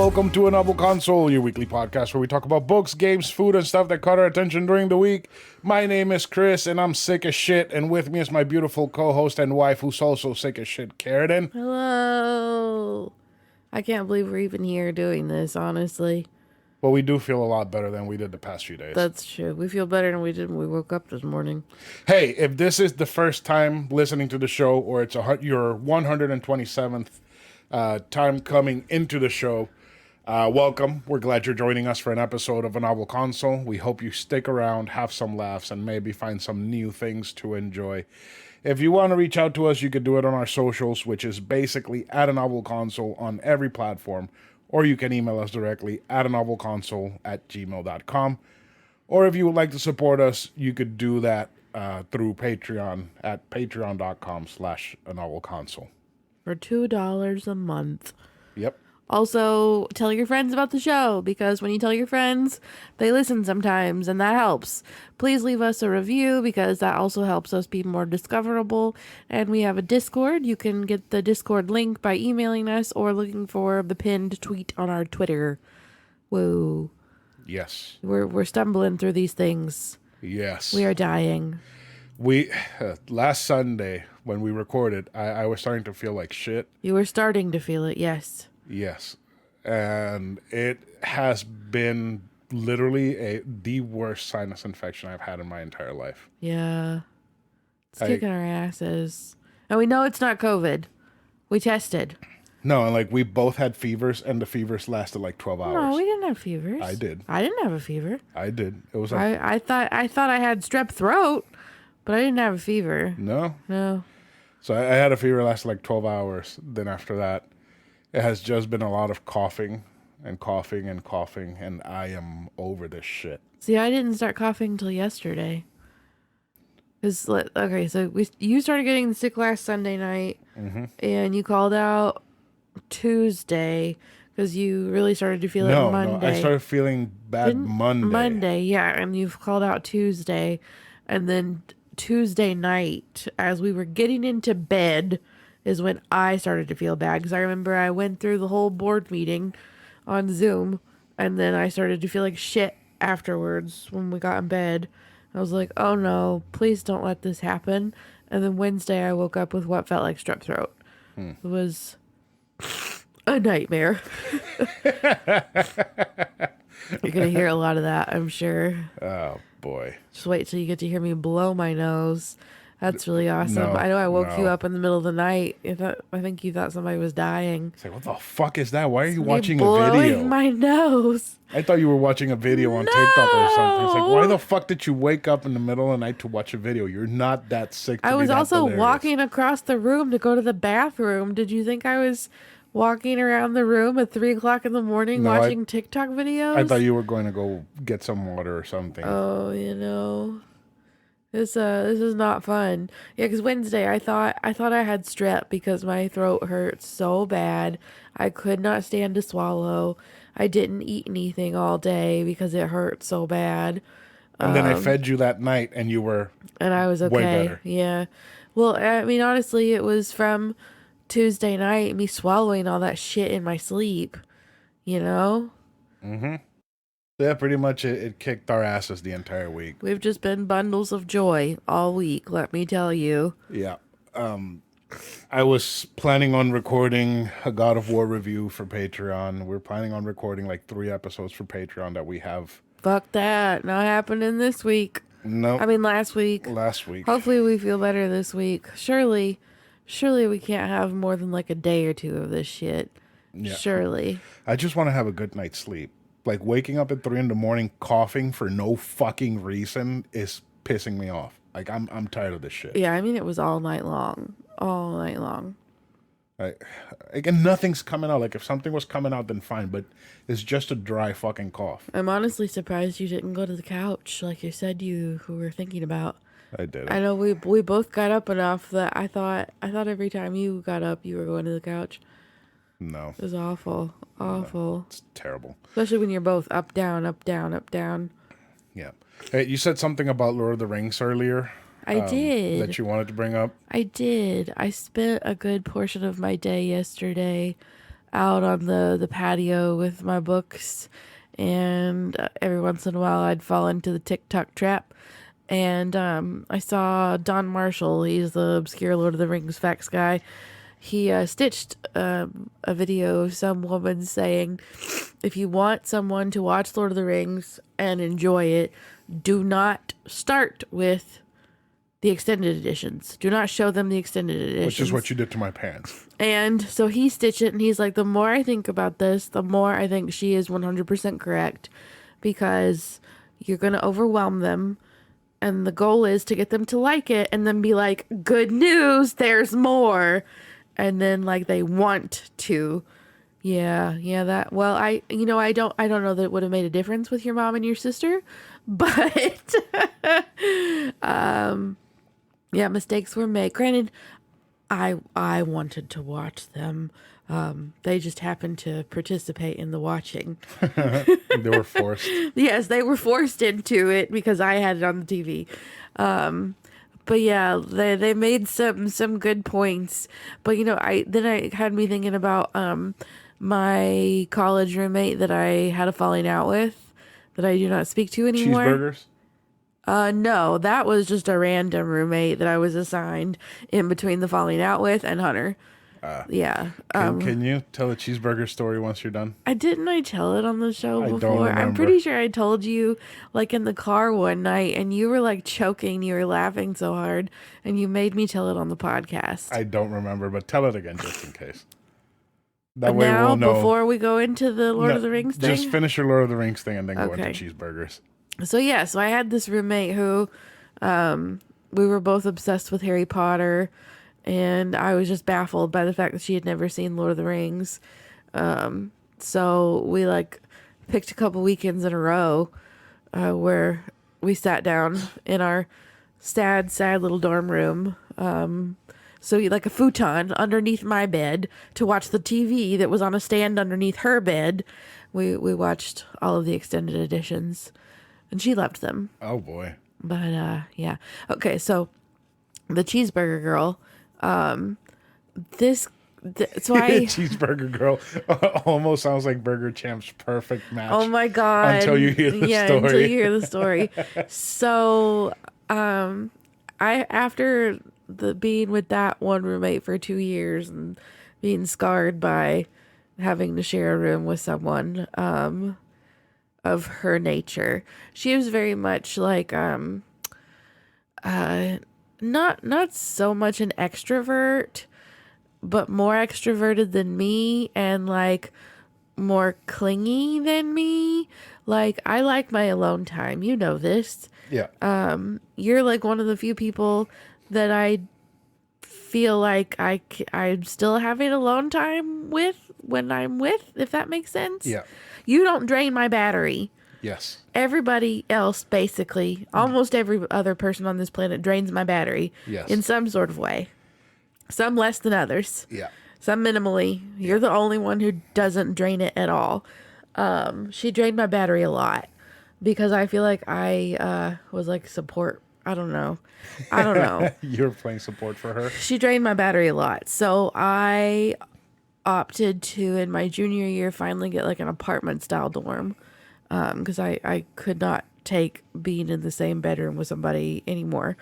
welcome to Anovelconsole, your weekly podcast where we talk about books, games, food, and stuff that caught our attention during the week. My name is Chris, and I'm sick as shit, and with me is my beautiful co-host and wife, who's also sick as shit, Karradyne. Hello. I can't believe we're even here doing this, honestly. Well, we do feel a lot better than we did the past few days. That's true. We feel better than we did when we woke up this morning. Hey, if this is the first time listening to the show, or it's your 127th time coming into the show, welcome. We're glad you're joining us for an episode of A Novel Console. We hope you stick around, have some laughs, and maybe find some new things to enjoy. If you want to reach out to us, you could do it on our socials, which is basically at A Novel Console on every platform, or you can email us directly at anovelconsole@gmail.com. Or if you would like to support us, you could do that through Patreon at patreon.com/anovelconsole. For $2 a month. Yep. Also, tell your friends about the show, because when you tell your friends, they listen sometimes, and that helps. Please leave us a review, because that also helps us be more discoverable. And we have a Discord. You can get the Discord link by emailing us or looking for the pinned tweet on our Twitter. Whoa. Yes. We're stumbling through these things. Yes. We are dying. Last Sunday when we recorded, I was starting to feel like shit. You were starting to feel it, yes. Yes. And it has been literally the worst sinus infection I've had in my entire life. Yeah. It's kicking our asses. And we know it's not COVID. We tested. No, and we both had fevers, and the fevers lasted 12 hours. No, we didn't have fevers. I did. I didn't have a fever. I did. It was I thought I had strep throat, but I didn't have a fever. No? No. So I had a fever lasted 12 hours. Then after that, it has just been a lot of coughing and coughing and coughing, and I am over this shit. See, I didn't start coughing until yesterday. So you started getting sick last Sunday night, and you called out Tuesday because you really started to feel it Monday. No, I started feeling bad Monday. Yeah, and you've called out Tuesday, and then Tuesday night, as we were getting into bed, is when I started to feel bad, because I remember I went through the whole board meeting on Zoom, and then I started to feel like shit afterwards when we got in bed. I was like, oh no, please don't let this happen. And then Wednesday I woke up with what felt like strep throat. It was a nightmare. You're going to hear a lot of that, I'm sure. Oh, boy. Just wait till you get to hear me blow my nose. That's really awesome. No, I know I woke you up in the middle of the night. I think you thought somebody was dying. It's what the fuck is that? Why are you watching a blowing video? My nose. I thought you were watching a video on TikTok or something. It's why the fuck did you wake up in the middle of the night to watch a video? You're not that sick to I was be that also hilarious. walking across the room to go to the bathroom. Did you think I was walking around the room at 3 o'clock in the morning watching TikTok videos? I thought you were going to go get some water or something. Oh, This is not fun. Yeah, because Wednesday I thought I had strep because my throat hurt so bad. I could not stand to swallow. I didn't eat anything all day because it hurt so bad. And then I fed you that night, and you were and I was okay. Way better. Yeah. Well, I mean, honestly, it was from Tuesday night, me swallowing all that shit in my sleep. You know? Mm-hmm. Yeah, pretty much it kicked our asses the entire week. We've just been bundles of joy all week, let me tell you. Yeah. I was planning on recording a God of War review for Patreon. We're planning on recording 3 episodes for Patreon that we have. Fuck that. Not happening this week. No. I mean, last week. Hopefully we feel better this week. Surely we can't have more than a day or two of this shit. Yeah. Surely. I just want to have a good night's sleep. Waking up at 3 a.m. coughing for no fucking reason is pissing me off. I'm tired of this shit. Yeah, I mean, it was all night long. All night long. Again, nothing's coming out. If something was coming out, then fine. But it's just a dry fucking cough. I'm honestly surprised you didn't go to the couch like you said you were thinking about. I did. I know we both got up enough that I thought every time you got up, you were going to the couch. No. It was awful. Awful. No, it's terrible. Especially when you're both up, down, up, down, up, down. Yeah. Hey, you said something about Lord of the Rings earlier. I did. That you wanted to bring up? I did. I spent a good portion of my day yesterday out on the patio with my books, and every once in a while I'd fall into the TikTok trap. And I saw Don Marshall. He's the obscure Lord of the Rings facts guy. He stitched a video of some woman saying, if you want someone to watch Lord of the Rings and enjoy it, do not start with the extended editions. Do not show them the extended editions. Which is what you did to my pants. And so he stitched it, and he's like, the more I think about this, the more I think she is 100% correct, because you're going to overwhelm them. And the goal is to get them to like it and then be like, good news, there's more. And then like they want to. Yeah, that. Well, I don't know that it would have made a difference with your mom and your sister, but yeah, mistakes were made. Granted, I wanted to watch them. They just happened to participate in the watching. They were forced. Yes, they were forced into it because I had it on the TV. But yeah, they made some good points. But it had me thinking about my college roommate that I had a falling out with, that I do not speak to anymore. Cheeseburgers? No, that was just a random roommate that I was assigned in between the falling out with and Hunter. Yeah. Can you tell a cheeseburger story once you're done? I tell it on the show before? don't remember. I'm pretty sure I told you like in the car one night, and you were like choking. You were laughing so hard, and you made me tell it on the podcast. I don't remember, but tell it again just in case. That way now, we'll know. Before we go into the Lord of the Rings thing? Just finish your Lord of the Rings thing and then go Okay. into cheeseburgers. So I had this roommate who we were both obsessed with Harry Potter, and I was just baffled by the fact that she had never seen Lord of the Rings. So we like picked a couple weekends in a row where we sat down in our sad little dorm room. So like a futon underneath my bed to watch the TV that was on a stand underneath her bed. We watched all of the extended editions, and she loved them. Oh boy. But yeah. Okay, so the cheeseburger girl, so I Cheeseburger girl almost sounds like Burger Champ's perfect match. Oh my god. Until you hear the story. Until you hear the story. So after being with that one roommate for 2 years and being scarred by having to share a room with someone of her nature, she was very much like not so much an extrovert, but more extroverted than me, and like more clingy than me. Like, I like my alone time. You know this. Yeah. You're like one of the few people that I feel like I'm still having alone time with when I'm with, if that makes sense. Yeah. You don't drain my battery. Yes. Everybody else, basically, almost every other person on this planet drains my battery. Yes. In some sort of way. Some less than others. Yeah. Some minimally. You're the only one who doesn't drain it at all. She drained my battery a lot because I feel like I was like support. I don't know. You're playing support for her. She drained my battery a lot. So I opted to, in my junior year, finally get like an apartment style dorm. Because I could not take being in the same bedroom with somebody anymore.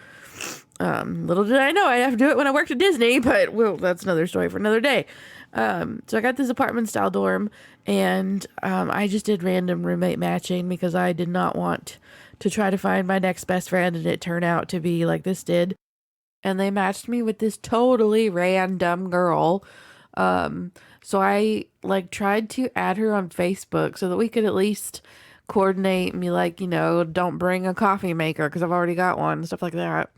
Little did I know I'd have to do it when I worked at Disney, but well, that's another story for another day. So I got this apartment style dorm, and I just did random roommate matching because I did not want to try to find my next best friend, and it turned out to be like this did. And they matched me with this totally random girl. So I like tried to add her on Facebook so that we could at least coordinate and be like, don't bring a coffee maker because I've already got one and stuff like that.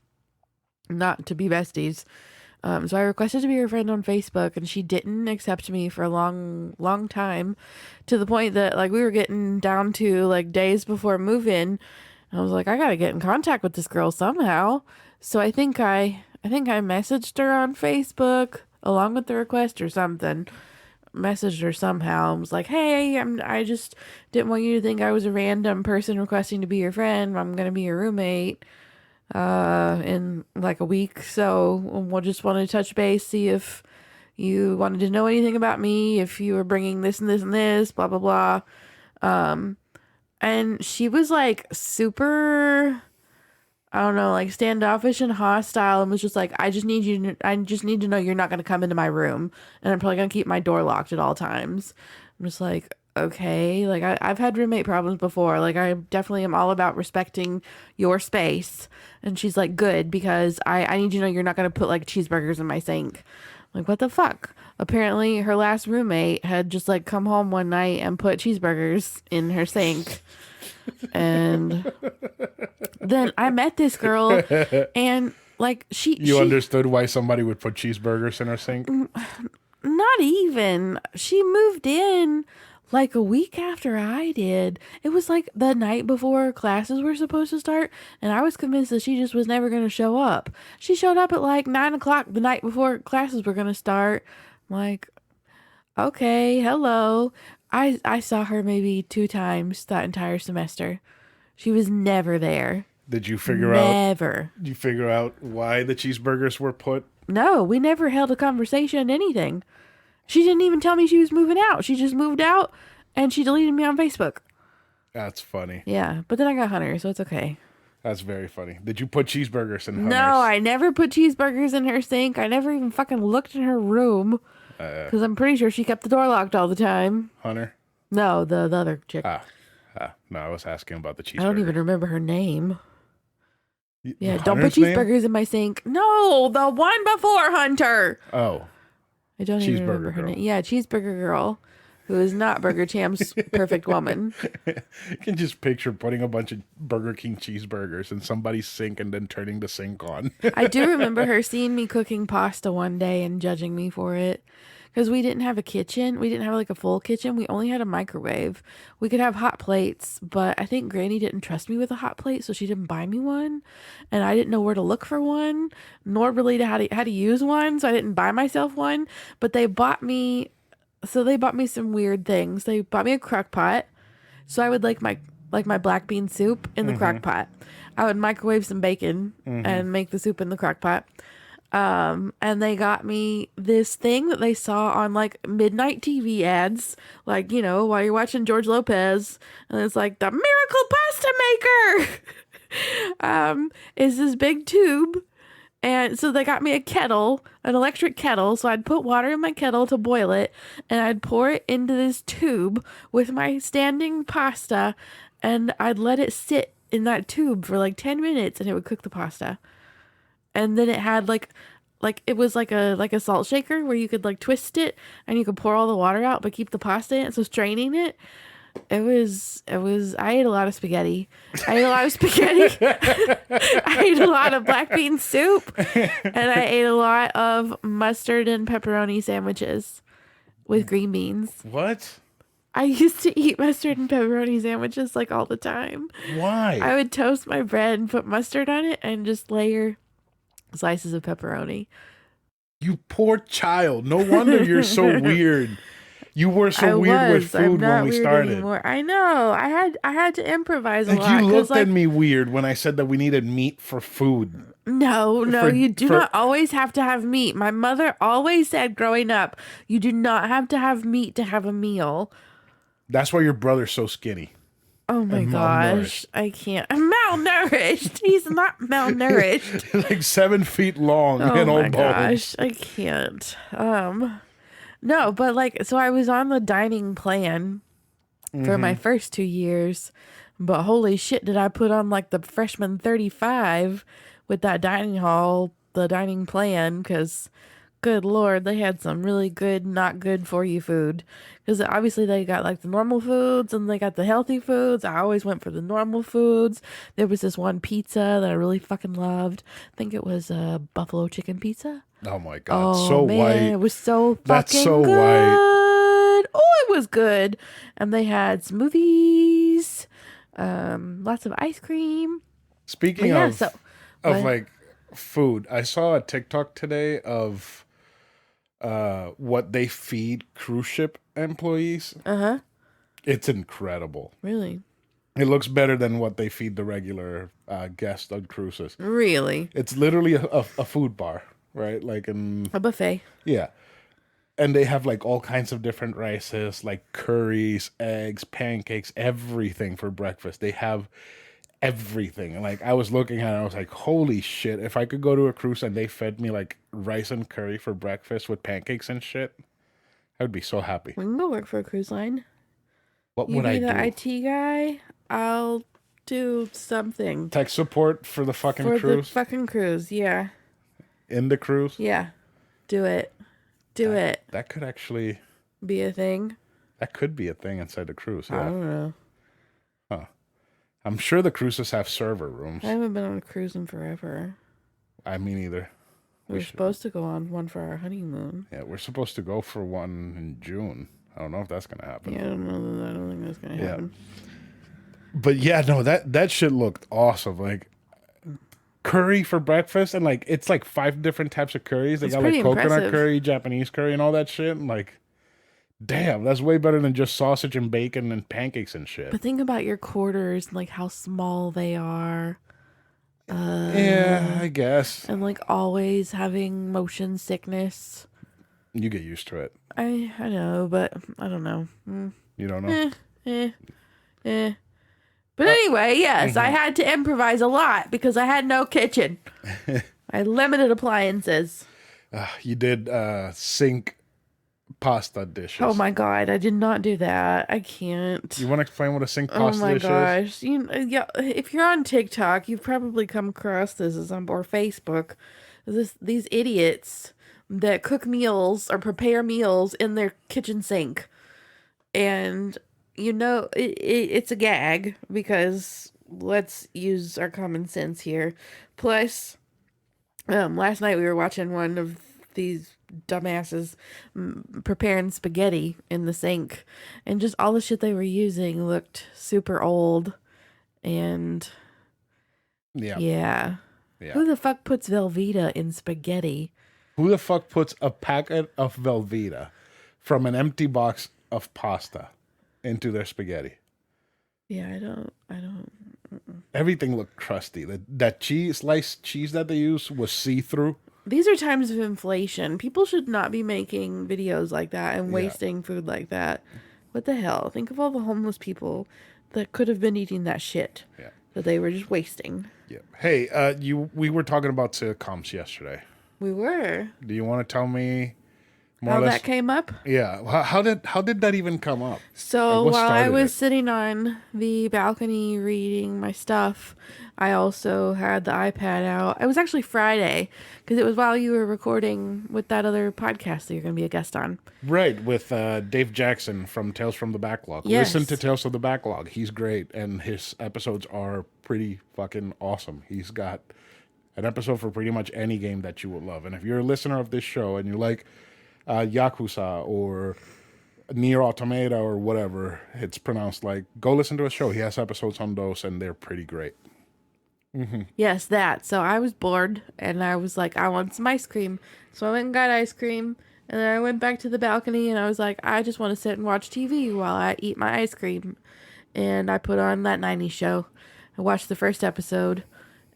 Not to be besties. So I requested to be her friend on Facebook, and she didn't accept me for a long time, to the point that like we were getting down to like days before move-in. I was like, I gotta get in contact with this girl somehow. So I think I messaged her on Facebook along with the request or something. Messaged her somehow and was like, hey, I just didn't want you to think I was a random person requesting to be your friend. I'm gonna be your roommate in like a week, so we'll just want to touch base, see if you wanted to know anything about me, if you were bringing this and this and this, blah, blah, blah. And she was like super, I don't know, like standoffish and hostile, and was just like, I just need to know you're not going to come into my room, and I'm probably going to keep my door locked at all times. I'm just like, okay, like I've had roommate problems before. Like I definitely am all about respecting your space. And she's like, good, because I need you to know you're not going to put like cheeseburgers in my sink. Like, what the fuck? Apparently her last roommate had just like come home one night and put cheeseburgers in her sink. And then I met this girl, and like You understood why somebody would put cheeseburgers in her sink? Not even. She moved in like a week after I did. It was like the night before classes were supposed to start, and I was convinced that she just was never going to show up. She showed up at like 9 o'clock the night before classes were going to start. I'm like, okay, hello. I saw her maybe 2 times that entire semester. She was never there. Did you figure Never. Did you figure out why the cheeseburgers were put? No, we never held a conversation, anything. She didn't even tell me she was moving out. She just moved out and she deleted me on Facebook. That's funny. Yeah, but then I got Hunter, so it's okay. That's very funny. Did you put cheeseburgers in Hunter's? No, I never put cheeseburgers in her sink. I never even fucking looked in her room. Because I'm pretty sure she kept the door locked all the time. Hunter? No, the other chick. No, I was asking about the cheeseburger. I don't even remember her name. Yeah, Hunter's don't put cheeseburgers in my sink. No, the one before Hunter. Oh. I don't even remember her name. Yeah, Cheeseburger Girl, who is not Burger Champ's perfect woman. You can just picture putting a bunch of Burger King cheeseburgers in somebody's sink and then turning the sink on. I do remember her seeing me cooking pasta one day and judging me for it. Because we didn't have a kitchen. We didn't have like a full kitchen. We only had a microwave. We could have hot plates, but I think Granny didn't trust me with a hot plate, so she didn't buy me one. And I didn't know where to look for one, nor really how to use one, so I didn't buy myself one. But they bought me some weird things. They bought me a crock pot. So I would like my black bean soup in the crock pot. I would microwave some bacon and make the soup in the crock pot. And they got me this thing that they saw on like midnight TV ads, like, you know, while you're watching George Lopez, and it's like the miracle pasta maker. Is this big tube. And so they got me a kettle, an electric kettle. So I'd put water in my kettle to boil it, and I'd pour it into this tube with my standing pasta, and I'd let it sit in that tube for like 10 minutes, and it would cook the pasta. And then it had like it was like a salt shaker where you could like twist it and you could pour all the water out but keep the pasta in it. So straining it, it was I ate a lot of spaghetti. I ate a lot of black bean soup, and I ate a lot of mustard and pepperoni sandwiches with green beans. What? I used to eat mustard and pepperoni sandwiches like all the time. Why? I would toast my bread and put mustard on it and just layer slices of pepperoni. You poor child. No wonder you're so weird. You were so weird with food when we started. Anymore. I know. I had to improvise a lot. You looked at me weird when I said that we needed meat for food. No, you do not always have to have meat. My mother always said growing up, you do not have to have meat to have a meal. That's why your brother's so skinny. Oh my gosh, I can't. Malnourished. He's not malnourished. Like 7 feet long and all bones. Oh my gosh, I can't. No, but like, so I was on the dining plan for my first 2 years, but holy shit, did I put on like the freshman 35 with that the dining plan, because good Lord, they had some really good, not good for you food. Because obviously they got like the normal foods and they got the healthy foods. I always went for the normal foods. There was this one pizza that I really fucking loved. I think it was a buffalo chicken pizza. Oh my God, so man, white. It was so fucking That's so good. white. Oh, it was good. And they had smoothies, lots of ice cream. Speaking of like food, I saw a TikTok today of what they feed cruise ship employees. It's incredible. Really? It looks better than what they feed the regular guests on cruises. Really? It's literally a food bar, right? Like a buffet. Yeah. And they have like all kinds of different rices, like curries, eggs, pancakes, everything for breakfast. They have everything. And like I was looking at it, I was like, holy shit, if I could go to a cruise and they fed me like rice and curry for breakfast with pancakes and shit, I would be so happy. We can go work for a cruise line. What You would I be the do? IT guy. I'll do something Tech support for the fucking for the cruise? fucking cruise. Yeah. In the cruise? Yeah. Do it. Do it. That could actually, Be a thing. that could be a thing inside the cruise, I yeah. don't know. Huh. I'm sure the cruises have server rooms. I haven't been on a cruise in forever. I mean, either. We were supposed to go on one for our honeymoon. Yeah, we're supposed to go for one in June. I don't know if that's gonna happen. Yeah, I don't know. I don't think that's gonna happen. But yeah, no, that shit looked awesome. Like curry for breakfast, and like it's like 5 different types of curries. They It's got like pretty coconut impressive. curry, Japanese curry, and all that shit. And like, damn, that's way better than just sausage and bacon and pancakes and shit. But think about your quarters and like how small they are. Yeah, I guess And like always having motion sickness. you get used to it. I know, but I don't know. You don't know. Eh. But anyway, yes, I had to improvise a lot because I had no kitchen. I had limited appliances. You did sink pasta dishes. Oh my god, I did not do that. I can't. You want to explain what a sink Oh pasta my dish is? gosh. Yeah, if you're on TikTok, you've probably come across this or Facebook. These idiots that cook meals or prepare meals in their kitchen sink. And it's a gag because let's use our common sense here. Plus, last night we were watching one of these dumbasses preparing spaghetti in the sink, and just all the shit they were using looked super old. And yeah. Who the fuck puts Velveeta in spaghetti? Who the fuck puts a packet of Velveeta from an empty box of pasta into their spaghetti? Yeah, I don't. Everything looked crusty. That cheese, sliced cheese that they used was see-through. These are times of inflation. People should not be making videos like that and wasting food like that. What the hell? Think of all the homeless people that could have been eating that shit that they were just wasting. Yeah. Hey, we were talking about sitcoms yesterday. We were. Do you want to tell me more How or less? that came up? Yeah. How did that even come up? So Like, what while I started was it? sitting on the balcony reading my stuff, I also had the iPad out. It was actually Friday because it was while you were recording with that other podcast that you're going to be a guest on. Right, with Dave Jackson from Tales from the Backlog. Yes. Listen to Tales from the Backlog. He's great, and his episodes are pretty fucking awesome. He's got an episode for pretty much any game that you would love. And if you're a listener of this show and you like Yakuza or Nier Automata or whatever it's pronounced like, go listen to his show. He has episodes on those, and they're pretty great. Yes, that. So I was bored and I was like, I want some ice cream. So I went and got ice cream. And then I went back to the balcony and I was like, I just want to sit and watch TV while I eat my ice cream. And I put on that 90s show. I watched the first episode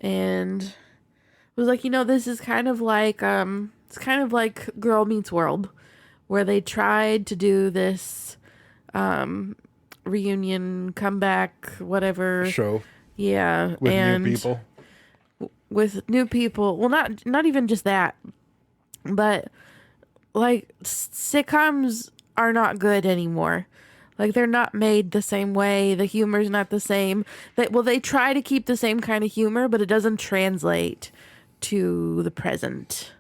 and was like, this is kind of like it's kind of like Girl Meets World, where they tried to do this reunion comeback, whatever. Show Yeah, with and new people. with new people. Well, not even just that, but like sitcoms are not good anymore. Like they're not made the same way. The humor's not the same. They try to keep the same kind of humor, but it doesn't translate to the present.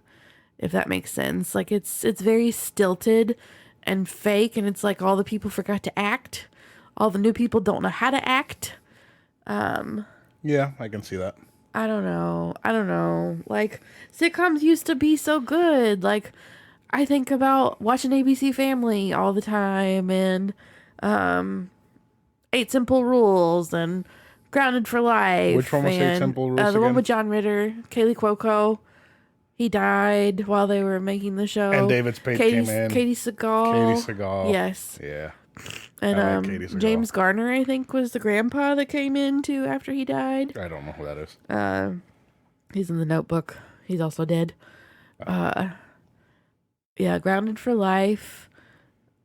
If that makes sense. Like it's very stilted and fake, and it's like all the people forgot to act. All the new people don't know how to act. Yeah, I can see that. I don't know. Like, sitcoms used to be so good. Like, I think about watching ABC Family all the time and 8 Simple Rules and Grounded for Life. Which one was 8 Simple Rules The one again? with John Ritter, Kaylee Cuoco. He died while they were making the show. And David Spade came in. Katie Sagal. Katie Sagal. Yes. Yeah. And I like Katie Sagal. James Garner, I think, was the grandpa that came in too after he died. I don't know who that is. He's in The Notebook. He's also dead. Yeah, Grounded for Life.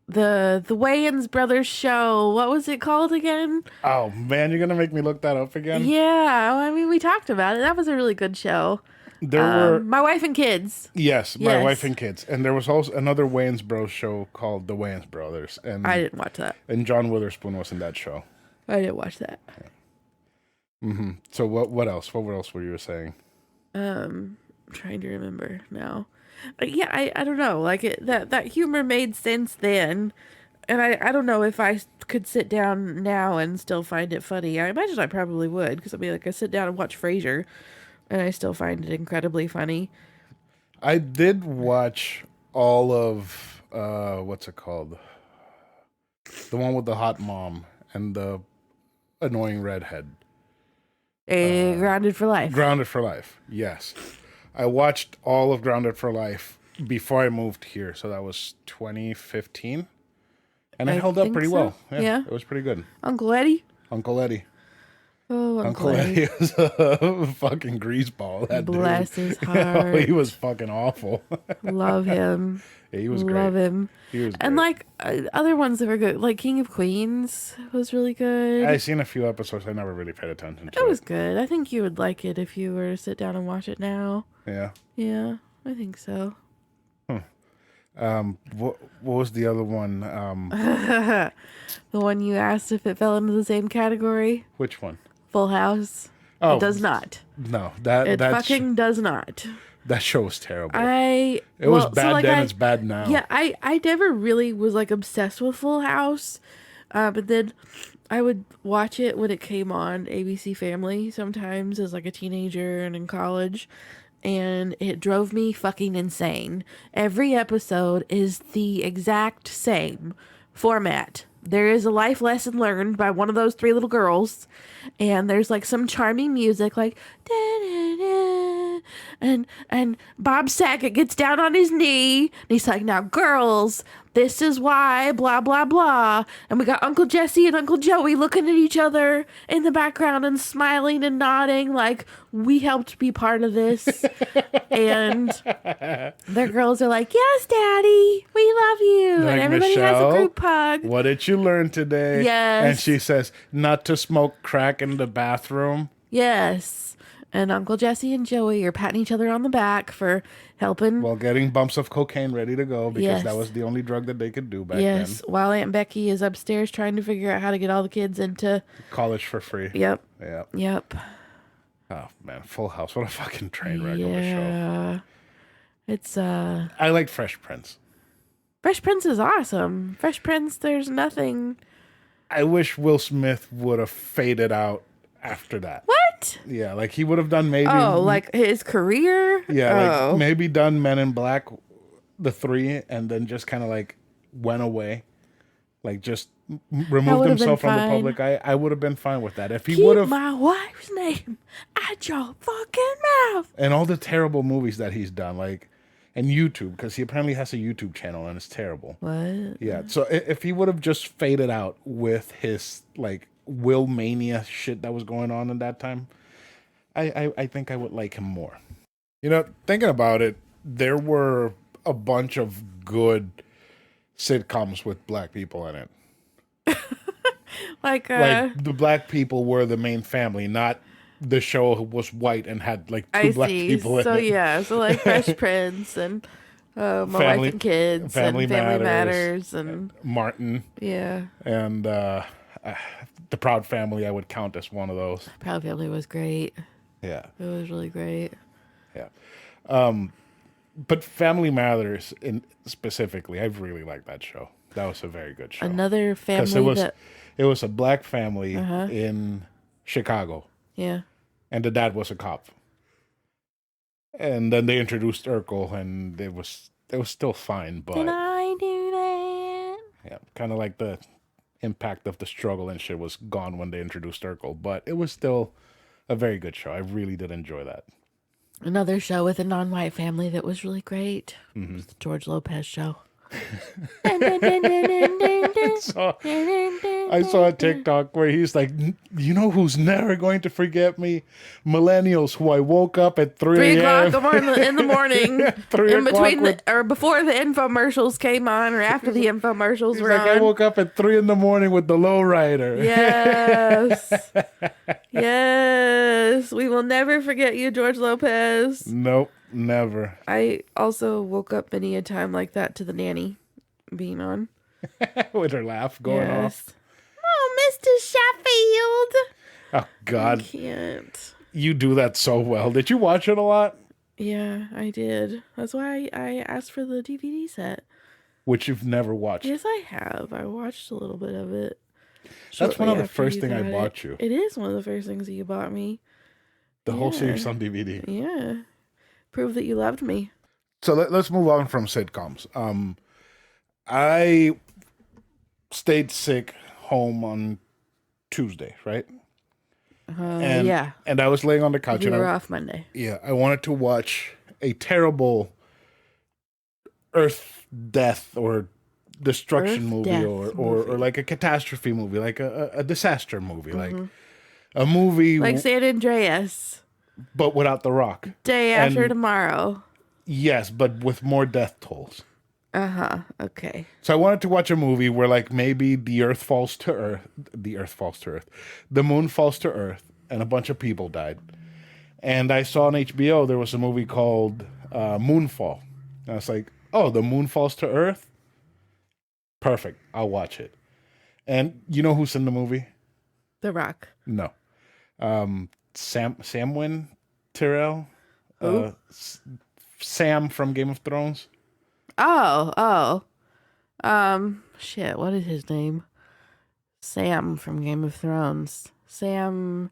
The Wayans Brothers show. What was it called again? Oh man, you're gonna make me look that up again. Yeah, I mean we talked about it. That was a really good show. There were My Wife and Kids. yes, my wife Yes. and kids, and there was also another Wayans Bros show called The Wayans Brothers, I didn't watch that. and John Witherspoon was in that show. I didn't watch that. So what else? What else were you saying? I'm trying to remember now. Yeah, I don't know. Like that humor made sense then, and I don't know if I could sit down now and still find it funny. I imagine I probably would, because I mean, like I sit down and watch Frasier, and I still find it incredibly funny. I did watch all of what's it called? The one with the hot mom and the annoying redhead. Grounded for Life. Grounded for Life. Yes. I watched all of Grounded for Life before I moved here, so that was 2015. And it I held up think pretty so. well. Yeah. It was pretty good. Uncle Eddie. Uncle Eddie. Oh, Uncle Eddie was a fucking greaseball. That Bless dude. his heart. He was fucking awful. Love him. Yeah, he was great. Love him. He was And great. like other ones that were good, like King of Queens was really good. I seen a few episodes. I never really paid attention to It was good. I think you would like it if you were to sit down and watch it now. Yeah. Yeah, I think so. What was the other one? The one you asked if it fell into the same category, Which one? Full House. Oh, It does not. No, It that fucking does not. that show was terrible. It Was bad then. It's bad now. Yeah, I never really was like obsessed with Full House, but then I would watch it when it came on ABC Family sometimes as like a teenager and in college, and it drove me fucking insane. Every episode is the exact same format. There is a life lesson learned by one of those three little girls, and there's like some charming music like da-da-da, and Bob Saget gets down on his knee and he's like, now girls, this is why blah blah blah, and we got Uncle Jesse and Uncle Joey looking at each other in the background and smiling and nodding like we helped be part of this. And their girls are like, yes daddy, we love you, Like, and everybody has a Michelle, group hug. What did you learn today? Yes. And she says, not to smoke crack in the bathroom. Yes. And Uncle Jesse and Joey are patting each other on the back for helping. While getting bumps of cocaine ready to go because that Yes. was the only drug that they could do back Yes, then. while Aunt Becky is upstairs trying to figure out how to get all the kids into. College for free. Yep. Yeah. Yep. Oh man, Full House. What a fucking train wreck of a show. Yeah. It's I liked Fresh Prince. Fresh Prince is awesome. Fresh Prince, there's nothing. I wish Will Smith would have faded out after that. What? Yeah, like he would have done maybe. Oh, like his career? Yeah, Oh. like maybe done Men in Black, the 3, and then just kind of like went away, like just removed would've himself been from the fine. public eye. I would have been fine with that if he Keep would have. my wife's name out your fucking mouth. And all the terrible movies that he's done, like, and YouTube, because he apparently has a YouTube channel and it's terrible. What? Yeah, so if he would have just faded out with his like Will Mania shit that was going on in that time, I think I would like him more. You know, thinking about it, there were a bunch of good sitcoms with black people in it. Like Like the black people were the main family, not the show was white and had like two I black see. people in So it. yeah, so like Fresh Prince and My Family- Wife and Kids Family and Family Matters. Matters and Martin yeah. and the Proud Family I would count as one of those. Proud Family was great. Yeah. It was really great. Yeah. But Family Matters in specifically, I really liked that show. That was a very good show. Another Because family it was a black family in Chicago, yeah. and the dad was a cop. And then they introduced Urkel, and it was still fine, Can but I do that? yeah, kind of like the impact of the struggle and shit was gone when they introduced Urkel. But it was still a very good show. I really did enjoy that. Another show with a non-white family that was really great. Mm-hmm. It was the George Lopez show. So I saw a TikTok where he's like, you know who's never going to forget me? Millennials who I woke up at 3 3 a.m. o'clock in the morning, 3 in o'clock between or before the infomercials came on, or after the infomercials He's were like, on. I woke up at 3 in the morning with the lowrider. Yes, yes, we will never forget you, George Lopez. Nope, never. I also woke up many a time like that to the nanny being on. With her laugh going off. Oh, Mr. Sheffield. Oh, God. I can't. You do that so well. Did you watch it a lot? Yeah, I did. That's why I asked for the DVD set. Which you've never watched. Yes, I have. I watched a little bit of it. That's one of the first things I bought you. It is one of the first things that you bought me. The whole series on DVD. Yeah. Prove that you loved me. So let's move on from sitcoms. I stayed sick home on Tuesday, right? Yeah. And I was laying on the couch. You were off Monday. Yeah, I wanted to watch a terrible Earth death or destruction movie or like a catastrophe movie, like a disaster movie, like a movie like San Andreas, but without The Rock. Day After Tomorrow. Yes, but with more death tolls. Okay. So I wanted to watch a movie where like maybe the moon falls to Earth, and a bunch of people died. And I saw on HBO there was a movie called Moonfall. And I was like, oh, the moon falls to Earth? Perfect. I'll watch it. And you know who's in the movie? The Rock. No. Samwin Tyrell? Sam from Game of Thrones? Shit, what is his name? Sam from Game of Thrones. Sam,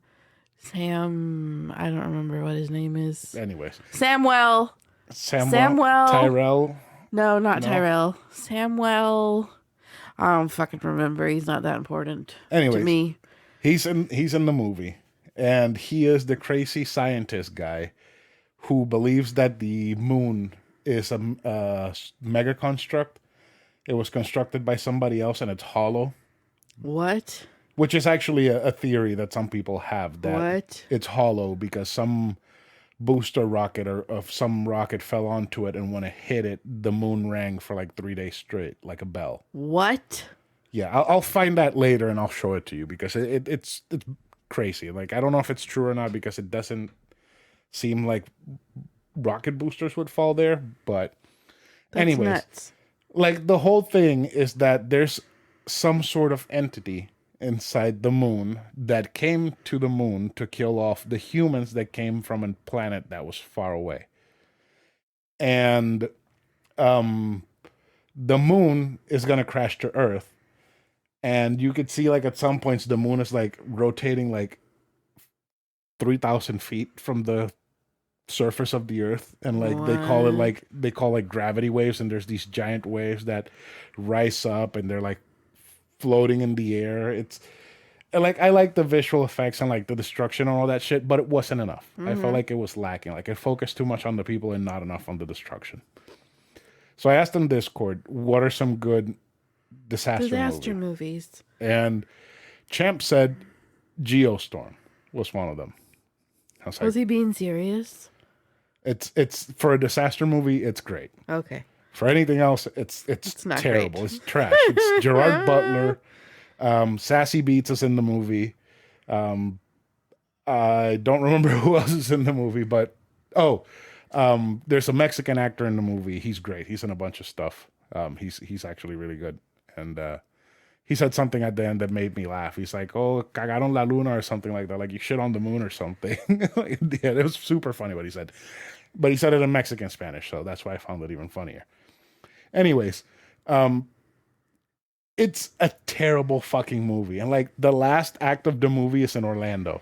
I don't remember what his name is. Anyways. Samuel. Tyrell? No, not Tyrell. Samuel. I don't fucking remember. He's not that important to me. He's in the movie, and he is the crazy scientist guy who believes that the moon is a mega construct. It was constructed by somebody else, and it's hollow. What? Which is actually a theory that some people have, that it's hollow because some booster rocket or some rocket fell onto it, and when it hit it, the moon rang for like 3 days straight, like a bell. What? Yeah, I'll find that later and I'll show it to you because it's crazy. Like, I don't know if it's true or not because it doesn't seem like rocket boosters would fall there, but anyways, nuts. Like the whole thing is that there's some sort of entity inside the moon that came to the moon to kill off the humans that came from a planet that was far away. And the moon is going to crash to Earth. And you could see like at some points the moon is like rotating like 3,000 feet from the surface of the Earth, and like they call gravity waves, and there's these giant waves that rise up and they're like floating in the air. It's like, I like the visual effects and like the destruction and all that shit, but it wasn't enough. I felt like it was lacking. Like it focused too much on the people and not enough on the destruction. So I asked on Discord, what are some good disaster movies? And Champ said Geostorm was one of them. Was he being serious? It's for a disaster movie, it's great. Okay. For anything else, it's not terrible. Great. It's trash. It's Gerard Butler. Sassy Beats is in the movie. I don't remember who else is in the movie, but there's a Mexican actor in the movie. He's great. He's in a bunch of stuff. He's actually really good. And he said something at the end that made me laugh. He's like, "Oh, cagaron la luna," or something like that. Like, you shit on the moon or something. Yeah, it was super funny what he said. But he said it in Mexican Spanish, so that's why I found it even funnier. Anyways, it's a terrible fucking movie. And like the last act of the movie is in Orlando.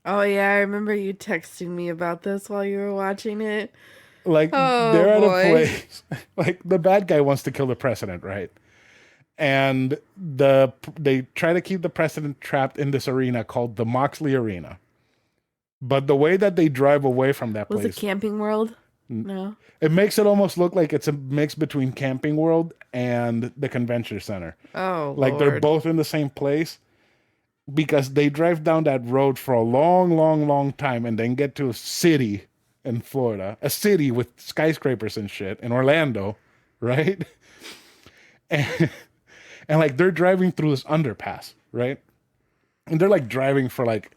Oh yeah, I remember you texting me about this while you were watching it. Like they're at a place, like the bad guy wants to kill the president, right? And they try to keep the president trapped in this arena called the Moxley Arena. But the way that they drive away from that place... Was it Camping World? No. It makes it almost look like it's a mix between Camping World and the convention center. Oh, Like they're Lord. both in the same place because they drive down that road for a long, long, long time and then get to a city in Florida, a city with skyscrapers and shit in Orlando, right? And, and like they're driving through this underpass, right? And they're like driving for like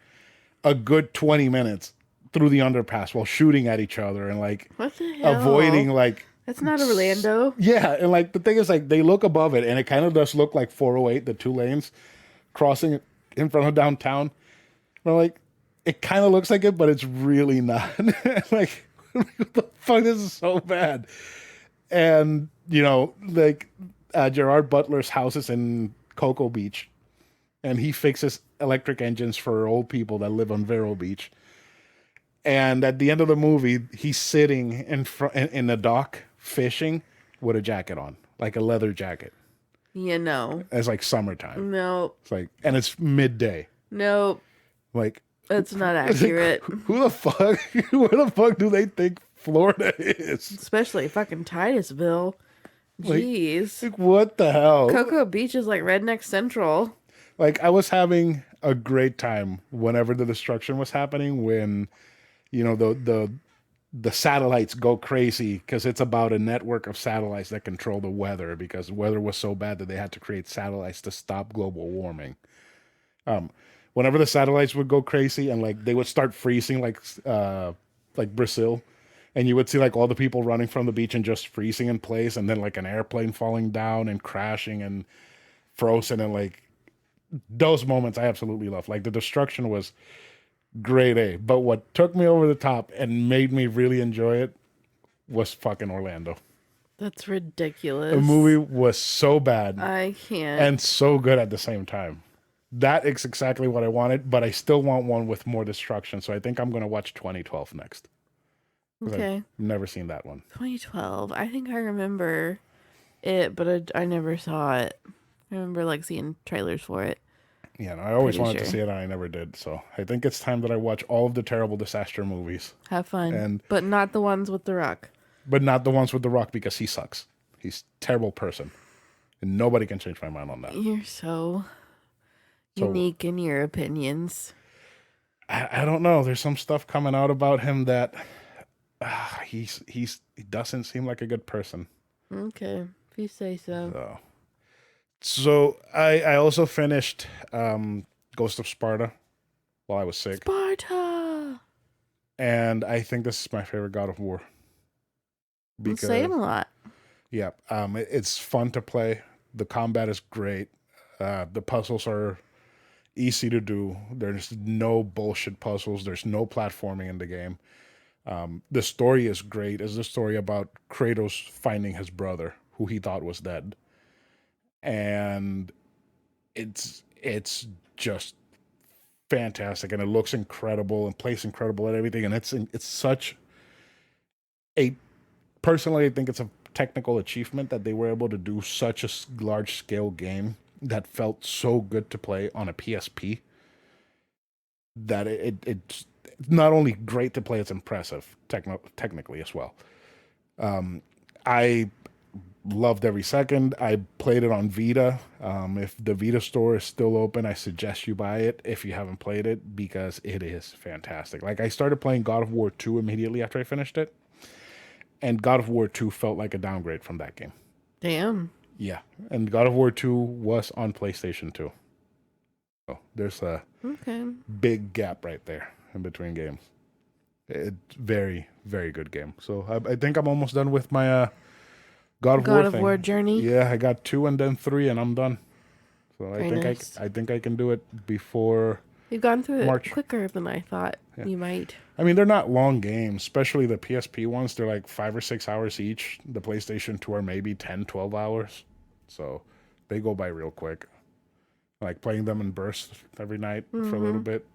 a good 20 minutes through the underpass while shooting at each other and like What the hell? avoiding like That's not Orlando. yeah, and like the thing is like they look above it and it kind of does look like 408, the two lanes crossing in front of downtown. But like it kind of looks like it, but it's really not. Like what the fuck, this is so bad. And you know, like Gerard Butler's house is in Cocoa Beach, and he fixes electric engines for old people that live on Vero Beach. And at the end of the movie, he's sitting in front in the dock fishing with a jacket on, like a leather jacket. You know. It's like summertime. No. It's like, and it's midday. No. Like, That's not it's like, accurate. who the fuck? Where the fuck do they think Florida is? Especially fucking Titusville. Jeez. Like what the hell? Cocoa Beach is like Redneck Central. Like I was having a great time whenever the destruction was happening. When you know the satellites go crazy because it's about a network of satellites that control the weather because the weather was so bad that they had to create satellites to stop global warming. Whenever the satellites would go crazy and like they would start freezing like Brazil, and you would see like all the people running from the beach and just freezing in place, and then like an airplane falling down and crashing and frozen, and like those moments I absolutely love. Like the destruction was grade A, but what took me over the top and made me really enjoy it was fucking Orlando. That's ridiculous. The movie was so bad I can't. and so good at the same time. That is exactly what I wanted, but I still want one with more destruction. So I think I'm going to watch 2012 next. Okay. I've never seen that one. 2012. I think I remember it, but I never saw it. I remember like seeing trailers for it. Yeah, no, I always Pretty wanted to sure. see it and I never did. So I think it's time that I watch all of the terrible disaster movies, Have fun. And- but not the ones with The Rock. but not the ones with The Rock because he sucks. He's a terrible person. And nobody can change my mind on that. You're so So- unique in your opinions. I don't know. There's some stuff coming out about him that he doesn't seem like a good person. Okay. If you say so. So I also finished Ghost of Sparta while I was sick, Sparta! and I think this is my favorite God of War. I'm saying a lot. Yeah, it's fun to play. The combat is great. The puzzles are easy to do. There's no bullshit puzzles. There's no platforming in the game. The story is great. It's the story about Kratos finding his brother, who he thought was dead. And it's just fantastic, and it looks incredible and plays incredible at everything. And it's such a personally, I think it's a technical achievement that they were able to do such a large scale game that felt so good to play on a PSP. That it's not only great to play, it's impressive technically as well. I loved every second. I played it on Vita. If the Vita store is still open, I suggest you buy it if you haven't played it because it is fantastic. Like I started playing God of War 2 immediately after I finished it, and God of War 2 felt like a downgrade from that game. Damn. Yeah, and God of War 2 was on PlayStation 2. So there's a big gap right there in between games. It's very, very good game. So I think I'm almost done with my God of War journey. Yeah, I got 2 and then 3 and I'm done. So Very nice. I think I can do it before. You've gone through March. it quicker than I thought you might. I mean, they're not long games, especially the PSP ones. They're like 5 or 6 hours each. The PlayStation 2 are maybe 10, 12 hours. So they go by real quick. Like playing them in bursts every night for a little bit.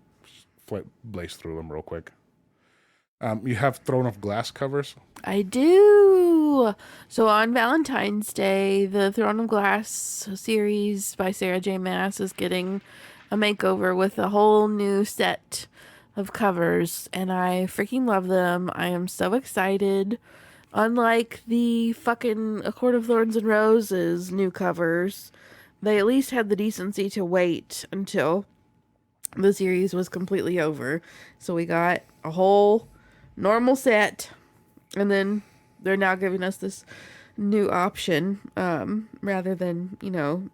Blaze through them real quick. You have Throne of Glass covers? I do. So on Valentine's Day, the Throne of Glass series by Sarah J. Maas is getting a makeover with a whole new set of covers, and I freaking love them. I am so excited. Unlike the fucking A Court of Thorns and Roses new covers, they at least had the decency to wait until the series was completely over. So we got a whole normal set, and then they're now giving us this new option, rather than,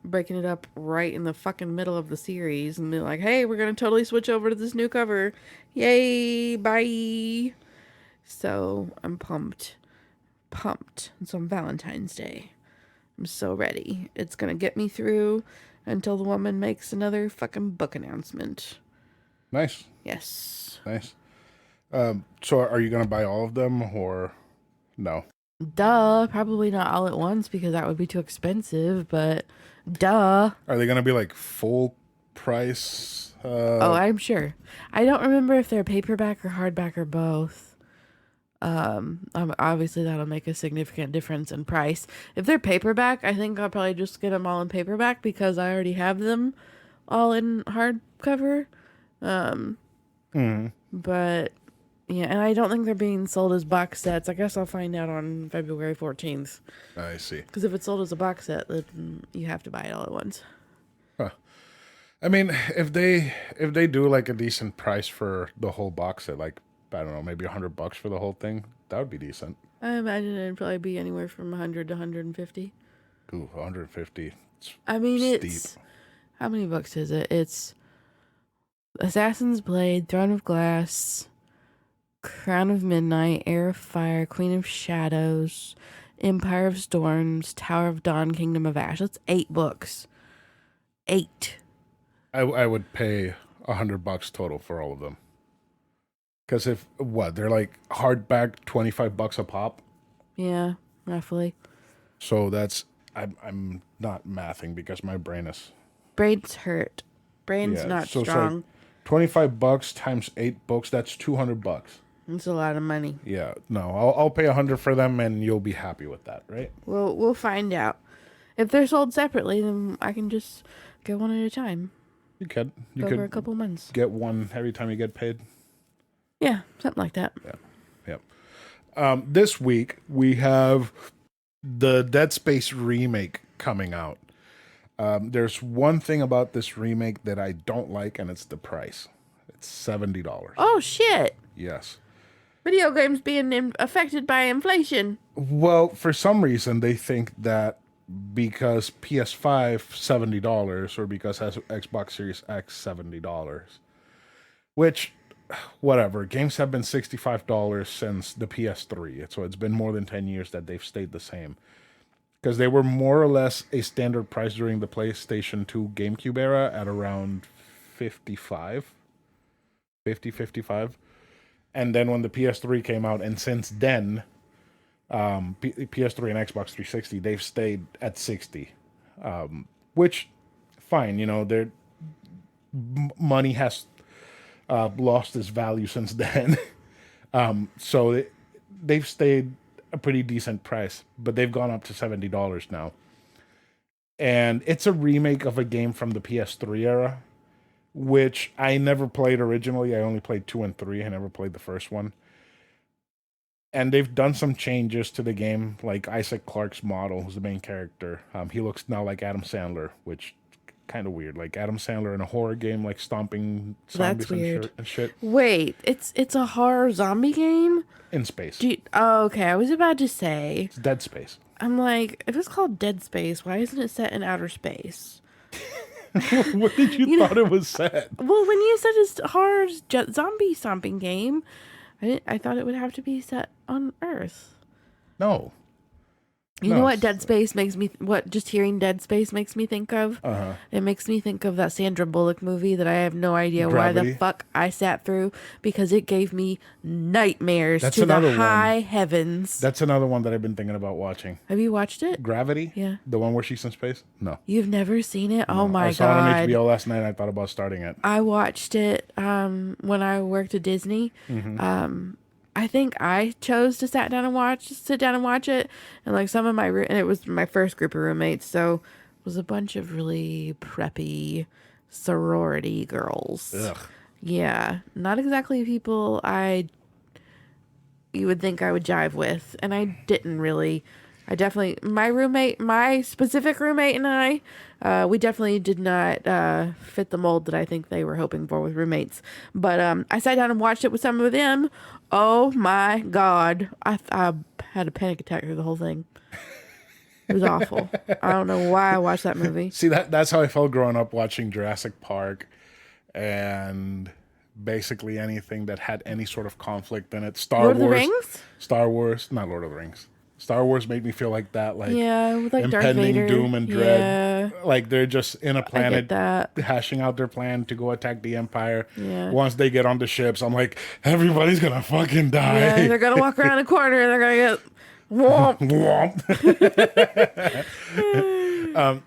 breaking it up right in the fucking middle of the series and be like, hey, we're gonna totally switch over to this new cover. Yay, bye. So I'm pumped. It's on Valentine's Day. I'm so ready. It's gonna get me through until the woman makes another fucking book announcement. Nice. Yes. Nice. So are you going to buy all of them or no? Duh. Probably not all at once because that would be too expensive, but duh. Are they going to be like full price? Oh, I'm sure. I don't remember if they're paperback or hardback or both. Obviously that'll make a significant difference in price. If they're paperback, I think I'll probably just get them all in paperback because I already have them all in hardcover. But yeah, and I don't think they're being sold as box sets. I guess I'll find out on February 14th. I see. Because if it's sold as a box set, then you have to buy it all at once. Huh. I mean, if they do like a decent price for the whole box set, like I don't know, maybe $100 for the whole thing, that would be decent. I imagine it'd probably be anywhere from 100 to 150. Ooh, 150. I mean, steep. it's how many books is it? It's Assassin's Blade, Throne of Glass, Crown of Midnight, Heir of Fire, Queen of Shadows, Empire of Storms, Tower of Dawn, Kingdom of Ash. That's 8 books. 8. I would pay $100 total for all of them. Because they're like hardback, $25 a pop. Yeah, roughly. So I'm not mathing because my brain's hurt. Brain's not so strong. $25 times 8 books, that's $200. It's a lot of money. Yeah, no, I'll pay $100 for them, and you'll be happy with that, right? We'll find out. If they're sold separately, then I can just get one at a time. You could over a couple months. Get one every time you get paid. Yeah, something like that. Yeah. This week we have the Dead Space remake coming out. There's one thing about this remake that I don't like, and it's the price. It's $70. Oh, shit. Yes. Video games being affected by inflation. Well, for some reason, they think that because PS5, $70, or because Xbox Series X, $70. Which, whatever. Games have been $65 since the PS3. So it's been more than 10 years that they've stayed the same. Because they were more or less a standard price during the PlayStation 2 GameCube era at around 55. And then when the PS3 came out, and since then, PS3 and Xbox 360, they've stayed at 60. Which, fine, their money has lost its value since then. So they've stayed a pretty decent price, but they've gone up to $70 now. And it's a remake of a game from the PS3 era, which I never played originally. I only played 2 and 3. I never played the first one. And they've done some changes to the game, like Isaac Clarke's model, who's the main character. He looks now like Adam Sandler, which kind of weird. Like Adam Sandler in a horror game, like stomping zombies and shit. Wait, it's a horror zombie game? In space. Okay, I was about to say. It's Dead Space. I'm like, if it's called Dead Space, why isn't it set in outer space? What did you thought it was set? Well, when you said it's horror zombie stomping game, I thought it would have to be set on Earth. No. You know what Dead Space makes me... What just hearing Dead Space makes me think of? Uh-huh. It makes me think of that Sandra Bullock movie that I have no idea Gravity. why the fuck I sat through, because it gave me nightmares That's to the another high one. heavens. That's another one that I've been thinking about watching. Have you watched it? Gravity? Yeah. The one where she's in space? No. You've never seen it? Oh my I saw God. it on HBO last night and I thought about starting it. I watched it when I worked at Disney. Mm-hmm. I think I chose to sit down and watch it, and like some of my and it was my first group of roommates, so it was a bunch of really preppy sorority girls. Ugh. Yeah, not exactly people you would think I would jive with, and I didn't really. I definitely my specific roommate and we definitely did not fit the mold that I think they were hoping for with roommates. But I sat down and watched it with some of them. Oh my god, I had a panic attack through the whole thing. It was awful. I don't know why I watched that movie. See, that's how I felt growing up watching Jurassic Park and basically anything that had any sort of conflict in it. Lord of the Rings? Star Wars, not Lord of the Rings. Star Wars made me feel like that, like Yeah, with like Darth impending Vader. doom and dread. Yeah, Like they're just in a I get planet that. hashing out their plan to go attack the Empire. Yeah. Once they get on the ships, I'm like, everybody's gonna fucking die. Yeah, they're gonna walk around a corner and they're gonna get whomped. Womp.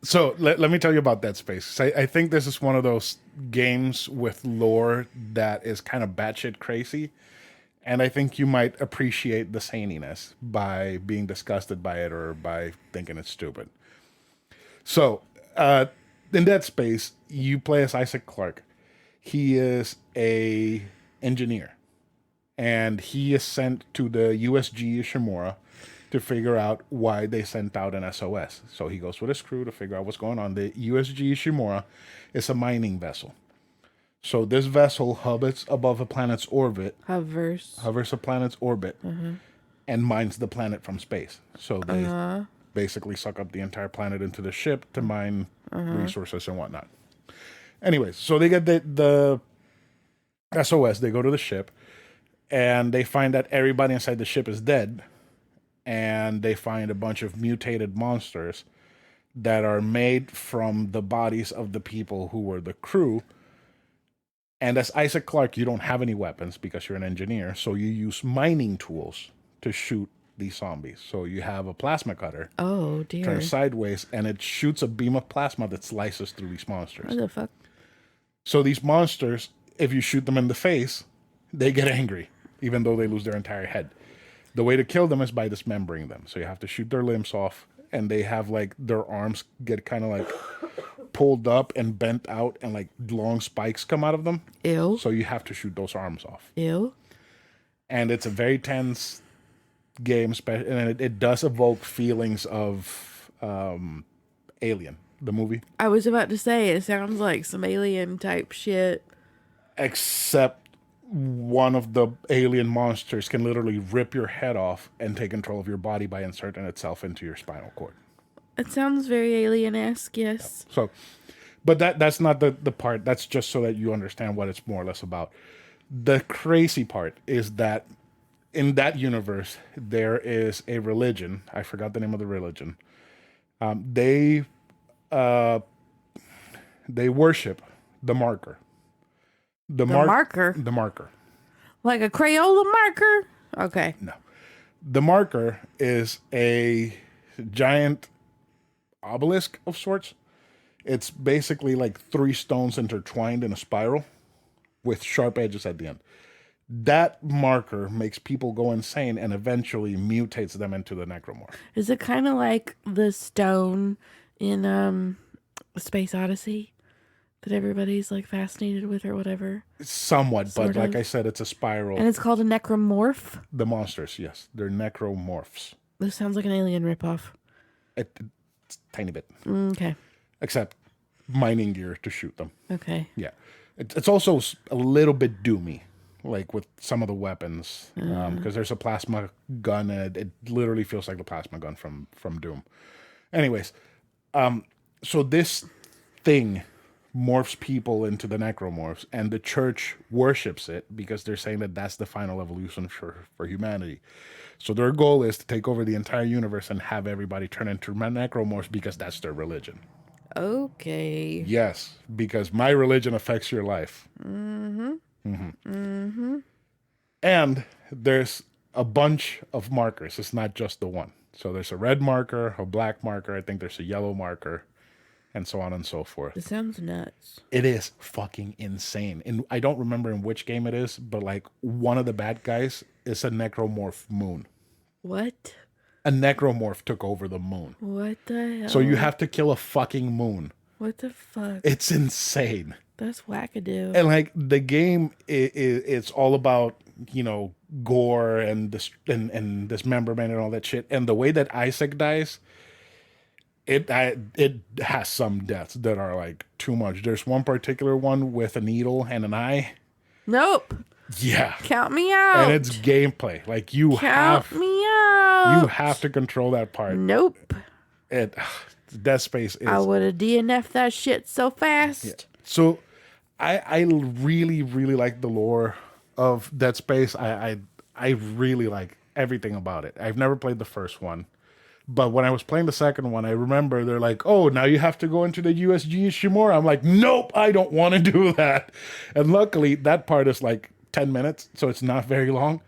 So let me tell you about Dead Space. I think this is one of those games with lore that is kind of batshit crazy. And I think you might appreciate the zaniness by being disgusted by it or by thinking it's stupid. So, in Dead Space, you play as Isaac Clarke. He is a engineer. And he is sent to the USG Ishimura to figure out why they sent out an SOS. So he goes with his crew to figure out what's going on. The USG Ishimura is a mining vessel. So this vessel hovers above a planet's orbit. Hovers a planet's orbit and mines the planet from space. So they basically suck up the entire planet into the ship to mine resources and whatnot. Anyways, so they get the SOS. They go to the ship and they find that everybody inside the ship is dead. And they find a bunch of mutated monsters that are made from the bodies of the people who were the crew. And as Isaac Clarke, you don't have any weapons because you're an engineer, so you use mining tools to shoot these zombies. So you have a plasma cutter. Oh, dear. Turns sideways, and it shoots a beam of plasma that slices through these monsters. What the fuck? So these monsters, if you shoot them in the face, they get angry, even though they lose their entire head. The way to kill them is by dismembering them. So you have to shoot their limbs off, and they have like their arms get kind of like pulled up and bent out, and like long spikes come out of them. Ew. So you have to shoot those arms off. Ew. And it's a very tense game, and it does evoke feelings of Alien, the movie. I was about to say, it sounds like some alien type shit. Except one of the alien monsters can literally rip your head off and take control of your body by inserting itself into your spinal cord. It sounds very alien-esque, yes. So, but that's not the part. That's just so that you understand what it's more or less about. The crazy part is that in that universe, there is a religion. I forgot the name of the religion. They worship the marker. The marker? The marker. Like a Crayola marker? Okay. No. The marker is a giant obelisk of sorts. It's basically like 3 stones intertwined in a spiral with sharp edges at the end. That marker makes people go insane and eventually mutates them into the necromorph. Is it kind of like the stone in Space Odyssey that everybody's like fascinated with or whatever? Somewhat, but like I said, it's a spiral. And it's called a necromorph? The monsters, yes. They're necromorphs. This sounds like an alien ripoff. It's a tiny bit. Okay. Except mining gear to shoot them. Okay. Yeah. It's also a little bit doomy, like with some of the weapons, because there's a plasma gun, and it literally feels like the plasma gun from Doom. Anyways, so this thing morphs people into the necromorphs, and the church worships it because they're saying that that's the final evolution for humanity. So their goal is to take over the entire universe and have everybody turn into necromorphs because that's their religion. Okay. Yes, because my religion affects your life. And there's a bunch of markers. It's not just the one. So there's a red marker, a black marker. I think there's a yellow marker, and so on and so forth. It sounds nuts. It is fucking insane. And I don't remember in which game it is, but like one of the bad guys is a necromorph moon. What? A necromorph took over the moon. What the hell? So you have to kill a fucking moon. What the fuck? It's insane. That's wackadoo. And like the game, it's all about gore and and dismemberment and all that shit. And the way that Isaac dies, it has some deaths that are like too much. There's one particular one with a needle and an eye. Nope. Yeah. Count me out. And it's gameplay. Like you Count me out. You have to control that part. Nope. Dead Space is. I would have DNF'd that shit so fast. Yeah. So, I really really like the lore of Dead Space. I really like everything about it. I've never played the first one, but when I was playing the second one, I remember they're like, "Oh, now you have to go into the USG Shimura." I'm like, "Nope, I don't want to do that." And luckily, that part is like 10 minutes, so it's not very long.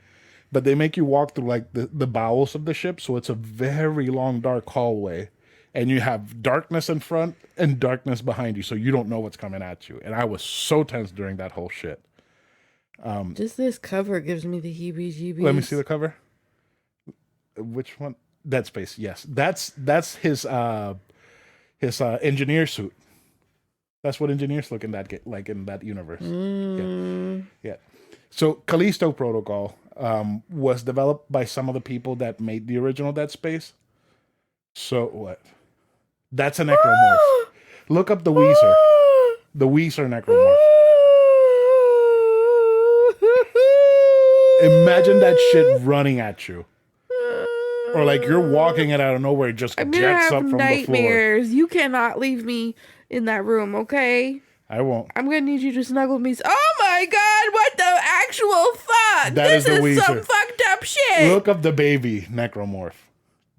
But they make you walk through like the bowels of the ship, so it's a very long dark hallway. And you have darkness in front and darkness behind you, so you don't know what's coming at you. And I was so tense during that whole shit. Just this cover gives me the heebie-jeebies. Let me see the cover. Which one? Dead Space. Yes, that's his engineer suit. That's what engineers look in like in that universe. Yeah. So Callisto Protocol was developed by some of the people that made the original Dead Space. So what? That's a necromorph. Look up the Weezer. The Weezer necromorph. Imagine that shit running at you. Or like you're walking it out of nowhere, it just jets up from the floor. Nightmares. You cannot leave me in that room, okay? I won't. I'm gonna need you to snuggle me. Oh my god, what the actual fuck? This is some fucked up shit. Look up the baby necromorph.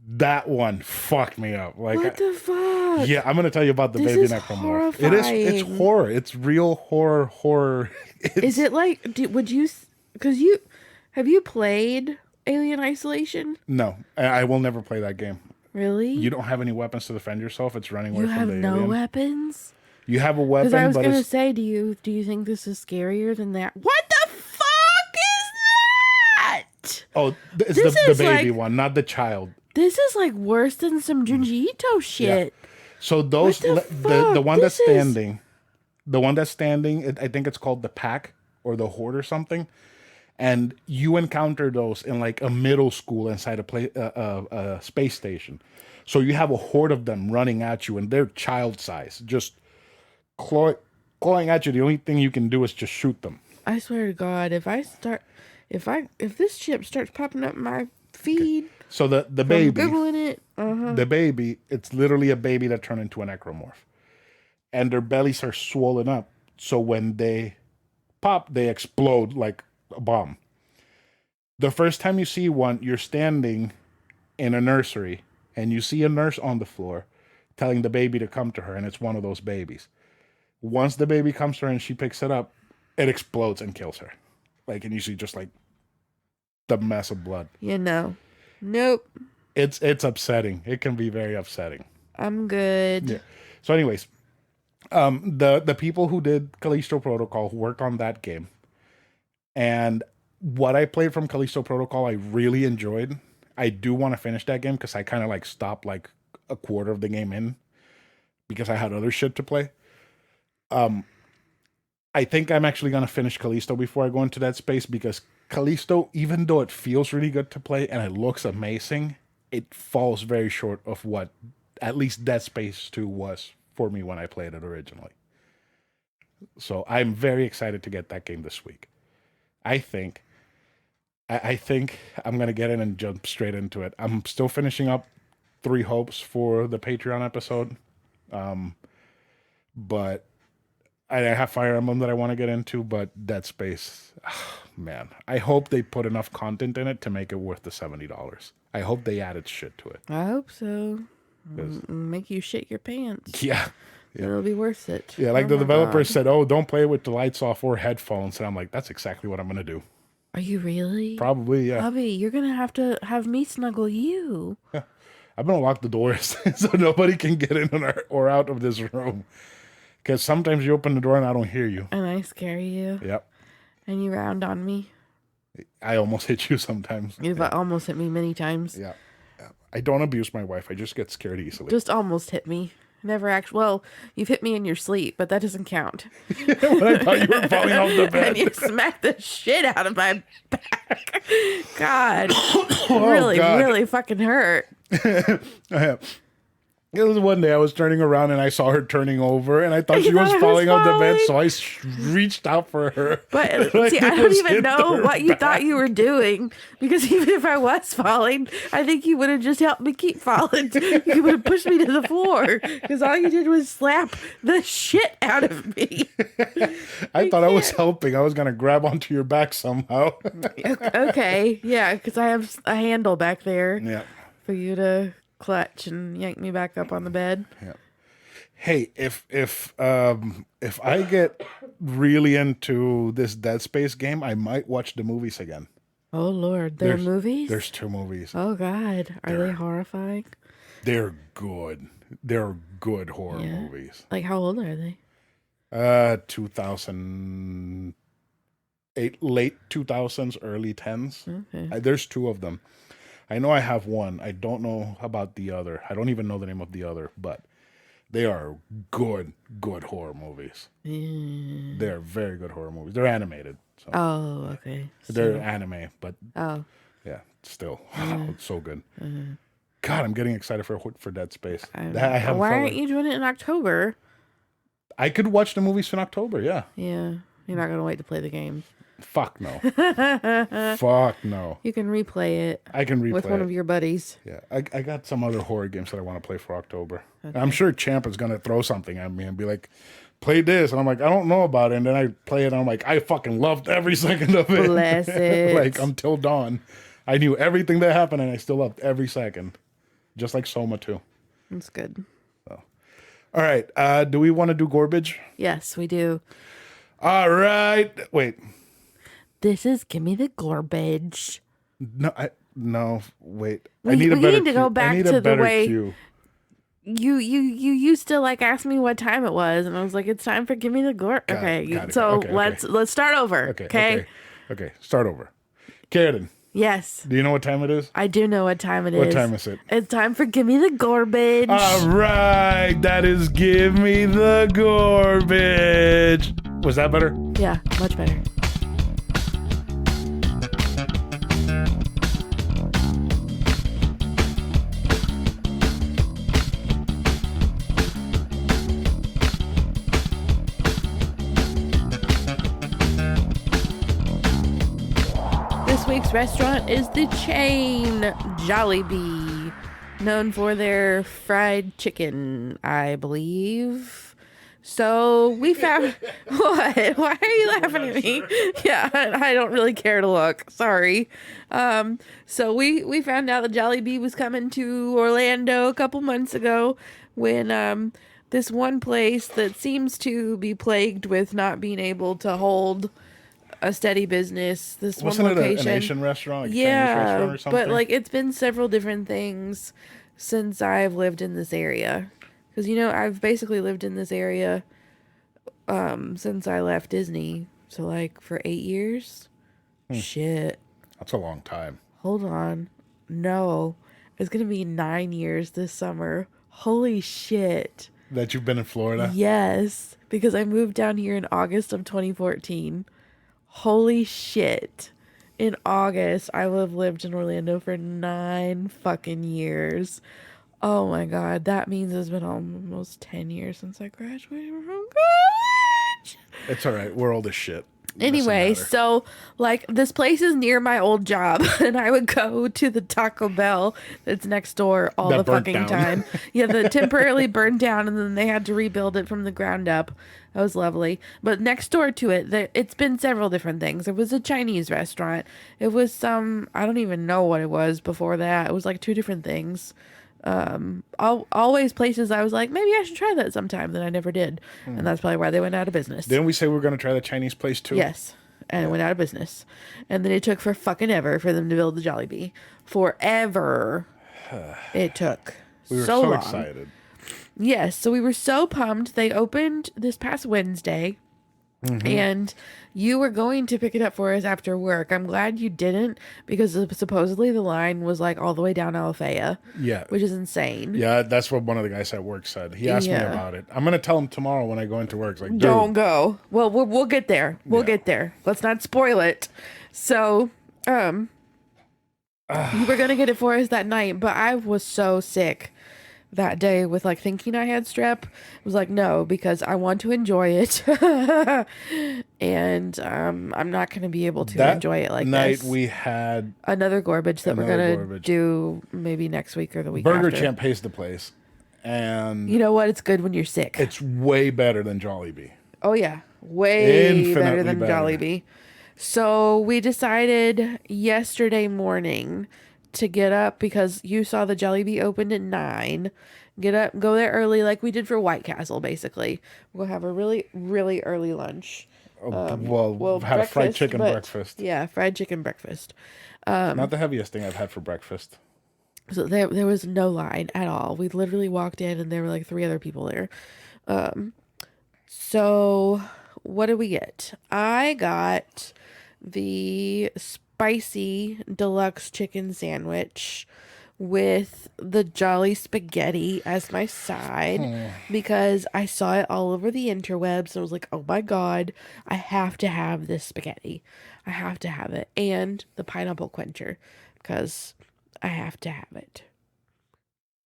That one fucked me up. Like, what the fuck? Yeah, I'm gonna tell you about the baby necromorph. Horrifying. It's horror. It's real horror. Is it like? Have you played Alien Isolation? No, I will never play that game. Really? You don't have any weapons to defend yourself. It's running away from the alien. You have no weapons. You have a weapon. Because I was gonna say, do you think this is scarier than that? What the fuck is that? Oh, it's the baby one, not the child. This is like worse than some Junji Ito shit. Yeah. So those the one that's standing, I think it's called the pack or the horde or something, and you encounter those in like a middle school inside a space station. So you have a horde of them running at you, and they're child size, just clawing at you. The only thing you can do is just shoot them. I swear to God, if this ship starts popping up my feed. Okay. So the baby, Googling it. The baby, it's literally a baby that turned into a necromorph, and their bellies are swollen up. So when they pop, they explode like a bomb. The first time you see one, you're standing in a nursery, and you see a nurse on the floor telling the baby to come to her, and it's one of those babies. Once the baby comes to her and she picks it up, it explodes and kills her. Like, and you see just like the mess of blood. Nope. It's upsetting. It can be very upsetting. I'm good. Yeah. So anyways, the people who did Callisto Protocol worked on that game. And what I played from Callisto Protocol, I really enjoyed. I do want to finish that game because I kind of like stopped like a quarter of the game in because I had other shit to play. I think I'm actually going to finish Callisto before I go into Dead Space because Callisto, even though it feels really good to play and it looks amazing, it falls very short of what at least Dead Space 2 was for me when I played it originally. So I'm very excited to get that game this week. I think I'm going to get in and jump straight into it. I'm still finishing up 3 Hopes for the Patreon episode. But I have Fire Emblem that I want to get into, but Dead Space, man, I hope they put enough content in it to make it worth the $70. I hope they added shit to it. I hope so. Make you shit your pants. Yeah. It'll be worth it. Yeah, like the developers said, don't play with the lights off or headphones. And I'm like, that's exactly what I'm going to do. Are you really? Probably, yeah. Bobby, you're going to have me snuggle you. Yeah. I'm going to lock the doors so nobody can get in or out of this room. Because sometimes you open the door and I don't hear you. And I scare you. Yep. And you round on me. I almost hit you sometimes. You've almost hit me many times. Yeah. I don't abuse my wife. I just get scared easily. Just almost hit me. Never actually. Well, you've hit me in your sleep, but that doesn't count. When I thought you were falling off the And you bed. smacked the shit out of my back. God. Oh, Really, God. really fucking hurt. It was one day I was turning around and I saw her turning over and I thought she You was thought I was falling off the bed, falling? so I reached out for her. But Like see, it I don't was even hit know her what you back. thought you were doing, because even if I was falling, I think you would have just helped me keep falling. You would have pushed me to the floor, because all you did was slap the shit out of me. I thought I was helping. I was going to grab onto your back somehow. Okay, yeah, because I have a handle back there Yeah. for you to clutch and yank me back up on the bed. Yeah. Hey, if I get really into this Dead Space game, I might watch the movies again. Oh Lord, there are movies? There's 2 movies. Oh God, are they horrifying? They're good. They're good horror movies. Like, how old are they? 2008, late 2000s, early 10s. Okay. There's 2 of them. I know I have one. I don't know about the other. I don't even know the name of the other, but they are good horror movies. They're very good horror movies. They're animated. So Oh, okay. they're anime, but Oh. yeah, still, it's so good. God, I'm getting excited for Dead Space. I haven't Why felt aren't you doing it in October? I could watch the movies in October, yeah. Yeah. You're not going to wait to play the game. Fuck no. Fuck no. You can replay it I can replay with one it. of your buddies. Yeah, I got some other horror games that I want to play for October. Okay. I'm sure Champ is going to throw something at me and be like, play this. And I'm like, I don't know about it. And then I play it and I'm like, I fucking loved every second of it. Bless it. Like, until dawn. I knew everything that happened and I still loved every second. Just like Soma too. That's good. So. All right. Do we want to do garbage? Yes, we do. All right. Wait. This is Gimme the Garbage. No, wait. We I need a better need to go back to the way cue. you used to like ask me what time it was, and I was like, it's time for Gimme the Garbage. Okay, got it. so Okay. let's start over. Okay. Start over. Karradyne, Yes. do you know what time it is? I do know what time it is. What time is it? It's time for Gimme the Garbage. All right, that is Give Me the Garbage. Was that better? Yeah, much better. This week's restaurant is the chain Jollibee, known for their fried chicken, I believe. So we found what? Why are you laughing at me? Yeah, I don't really care to look. Sorry. So we found out that Jollibee was coming to Orlando a couple months ago when this one place that seems to be plagued with not being able to hold a steady business. This Wasn't one location, it an Asian restaurant, like a Chinese yeah, restaurant or something? but like it's been several different things since I've lived in this area. Because, I've basically lived in this area since I left Disney. So, like, for 8 years? Shit. That's a long time. Hold on. No. It's going to be 9 years this summer. Holy shit. That you've been in Florida? Yes. Because I moved down here in August of 2014. Holy shit. In August, I would have lived in Orlando for 9 fucking years. Oh my God, that means it's been almost 10 years since I graduated from college. It's all right. We're old as shit. Anyway, so like this place is near my old job and I would go to the Taco Bell that's next door all That the burnt fucking down. time. Yeah, that temporarily burned down and then they had to rebuild it from the ground up. That was lovely. But next door to it, it's been several different things. It was a Chinese restaurant. It was some, I don't even know what it was before that. It was like 2 different things. Always places I was like, maybe I should try that sometime, then I never did. And that's probably why they went out of business. Didn't we say we were going to try the Chinese place too? Yes. And it went out of business. And then it took for fucking ever for them to build the Jollibee. Forever. It took. We were so long. excited. Yes. So we were so pumped. They opened this past Wednesday. And you were going to pick it up for us after work. I'm glad you didn't, because supposedly the line was like all the way down Alafaya, Yeah. which is insane. Yeah, that's what one of the guys at work said. He asked me Yeah. about it. I'm going to tell him tomorrow when I go into work. It's like, dude. Don't go. Well, we'll get there. We'll Yeah. get there. Let's not spoil it. So, you were going to get it for us that night, but I was so sick that day with like thinking I had strep. I was like, no, because I want to enjoy it. And I'm not going to be able to enjoy it like night this. we had Another garbage that we're going to do maybe next week or the week Burger after. Champ pays the place. And you know what? It's good when you're sick. it's way better than Jollibee. Oh, yeah. Way Infinitely better than better. Jollibee. So we decided yesterday morning to get up because you saw the Jollibee opened at 9. Get up, go there early like we did for White Castle, basically. We'll have a really, really early lunch. We'll have a fried chicken breakfast. Yeah, fried chicken breakfast. Not the heaviest thing I've had for breakfast. So there was no line at all. We literally walked in and there were like 3 other people there. So what did we get? I got the spicy deluxe chicken sandwich with the Jolly spaghetti as my side because I saw it all over the interwebs and I was like, oh my God, I have to have this spaghetti. I have to have it. And the pineapple quencher because I have to have it.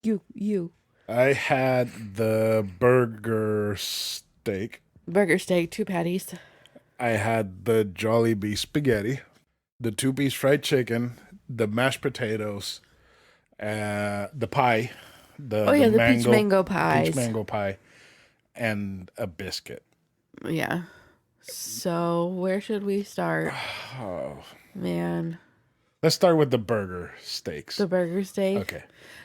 You. I had the burger steak. Burger steak, 2 patties. I had the Jollibee spaghetti, the 2-piece fried chicken, the mashed potatoes, the pie, the peach mango pies. peach mango pie, and a biscuit. Yeah. So where should we start? Oh, Man. let's start with the burger steaks. The burger steak. Okay.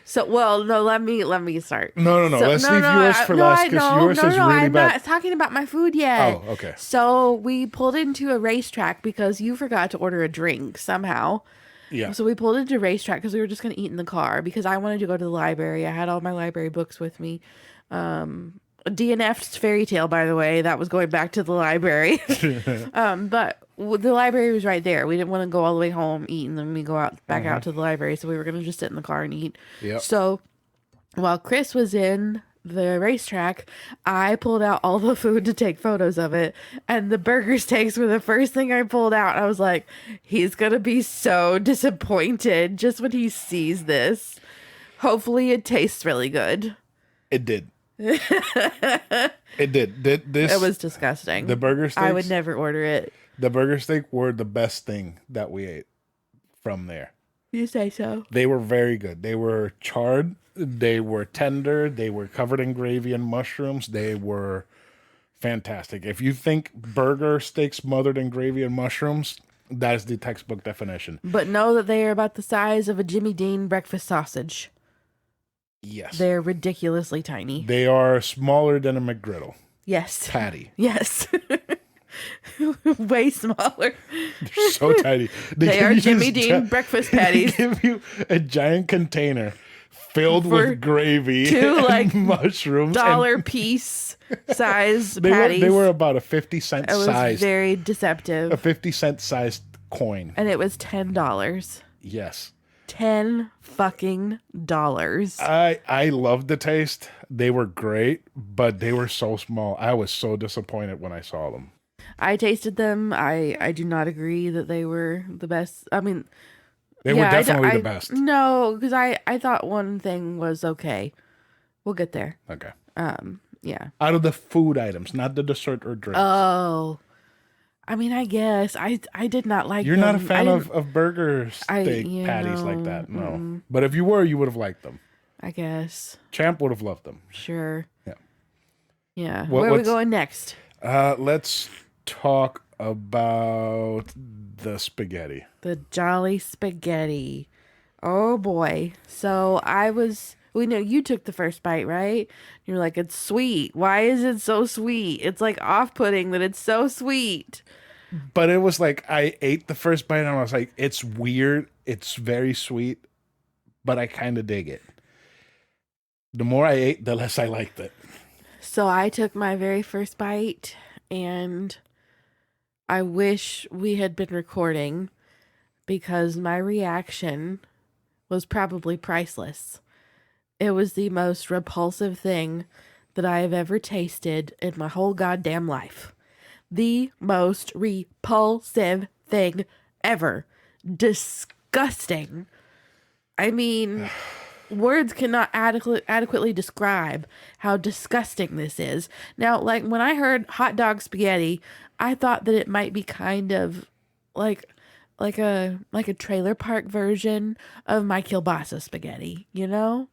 So, well, no, let me start. No. So, Let's leave yours for last because yours is really I'm bad. not talking about my food yet. Oh, okay. So we pulled into a racetrack because you forgot to order a drink somehow. Yeah. So we pulled into a racetrack because we were just going to eat in the car because I wanted to go to the library. I had all my library books with me. DNF's Fairy Tale, by the way, that was going back to the library. But the library was right there. We didn't want to go all the way home, eat, and then we go back out to the library. So we were going to just sit in the car and eat. Yep. So while Chris was in the racetrack, I pulled out all the food to take photos of it. And the burger steaks were the first thing I pulled out. I was like, he's going to be so disappointed just when he sees this. Hopefully it tastes really good. It did. It did. This It was disgusting. the burger steaks. I would never order it. The burger steak were the best thing that we ate from there. You say so? They were very good. They were charred. They were tender. They were covered in gravy and mushrooms. They were fantastic. If you think burger steaks smothered in gravy and mushrooms, that is the textbook definition. But know that they are about the size of a Jimmy Dean breakfast sausage. Yes. They're ridiculously tiny. They are smaller than a McGriddle Yes. patty. Yes. Way smaller. They're so tiny. They are Jimmy Dean breakfast patties. They give you a giant container filled For with gravy 2 and like mushrooms. dollar piece size They patties. were about a 50-cent It was size. very deceptive. A 50-cent sized coin. And it was $10. Yes. $10 fucking dollars. I loved the taste. They were great, but they were so small. I was so disappointed when I saw them. I tasted them. I do not agree that they were the best. I mean, They were definitely the best. No, because I thought one thing was okay. We'll get there. Okay. Yeah. Out of the food items, not the dessert or drinks. Oh. I mean, I guess I did not like You're them. not a fan of burger steak patties like that, no. But if you were, you would have liked them. I guess. Champ would have loved them. Sure. Yeah. Yeah. Where are we going next? Let's talk about the spaghetti. The Jolly spaghetti. Oh boy. So we know you took the first bite, right? You're like, it's sweet. Why is it so sweet? It's like off-putting that it's so sweet. But it was like, I ate the first bite and I was like, it's weird. It's very sweet, but I kind of dig it. The more I ate, the less I liked it. So I took my very first bite and I wish we had been recording because my reaction was probably priceless. It was the most repulsive thing that I have ever tasted in my whole goddamn life. The most repulsive thing ever. Disgusting. I mean, words cannot adequately describe how disgusting this is. Now, like when I heard hot dog spaghetti, I thought that it might be kind of like like a trailer park version of my kielbasa spaghetti, you know?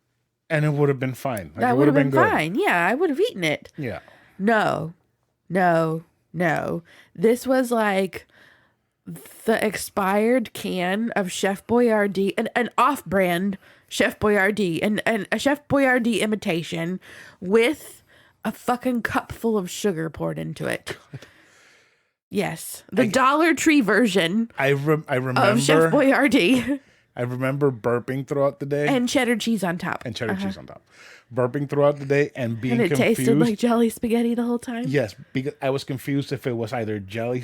And it would have been fine. Like, That it would have been good. fine. Yeah, I would have eaten it. Yeah. No, no, no. This was like the expired can of Chef Boyardee, an off-brand Chef Boyardee, and a Chef Boyardee imitation with a fucking cup full of sugar poured into it. Yes, the Dollar Tree version I remember of Chef Boyardee. I remember burping throughout the day. And cheddar cheese on top. And cheddar cheese on top. Burping throughout the day and being confused. And it tasted like jelly spaghetti the whole time? Yes, because I was confused if it was either jolly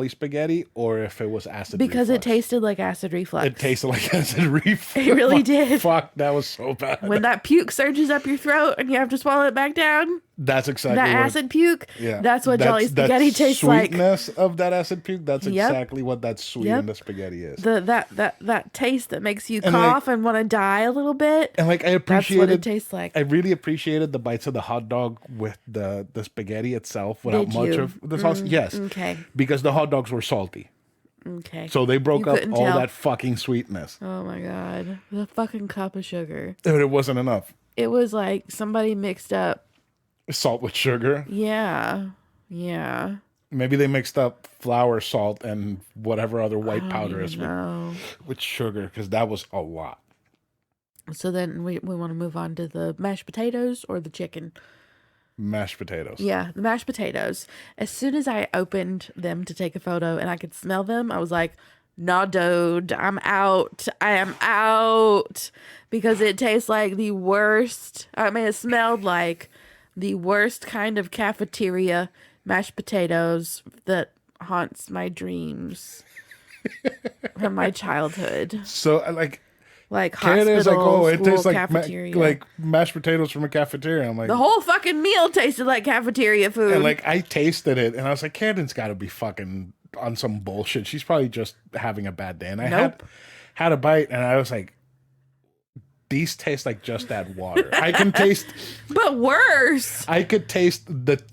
spaghetti or if it was acid reflux. Because it tasted like acid reflux. It tasted like acid reflux. It really did. Fuck, that was so bad. When that puke surges up your throat and you have to swallow it back down. That's exactly that acid puke. Yeah, that's what jelly spaghetti tastes like. Sweetness of that acid puke. That's exactly what that sweet in the spaghetti is. That taste that makes you cough and want to die a little bit. And like I appreciated, that's what it tastes like. I really appreciated the bites of the hot dog with the spaghetti itself without much of the sauce. Yes, okay. Because the hot dogs were salty. Okay. So they broke up all that fucking sweetness. Oh my god, the fucking cup of sugar. But it wasn't enough. It was like somebody mixed up salt with sugar. Yeah. Maybe they mixed up flour, salt, and whatever other white powder is with sugar, because that was a lot. So then we want to move on to the mashed potatoes or the chicken. Mashed potatoes. Yeah, the mashed potatoes. As soon as I opened them to take a photo and I could smell them, I was like, nah, dude, I'm out. I am out. Because it tastes like the worst. I mean, it smelled like the worst kind of cafeteria mashed potatoes that haunts my dreams from my childhood. So, like hospital, is like, oh, it tastes like mashed potatoes from a cafeteria. I'm like, the whole fucking meal tasted like cafeteria food. And like I tasted it, and I was like, Karradyne's got to be fucking on some bullshit. She's probably just having a bad day. And I had a bite, and I was like, these taste like just that water. I can taste, but worse. I could taste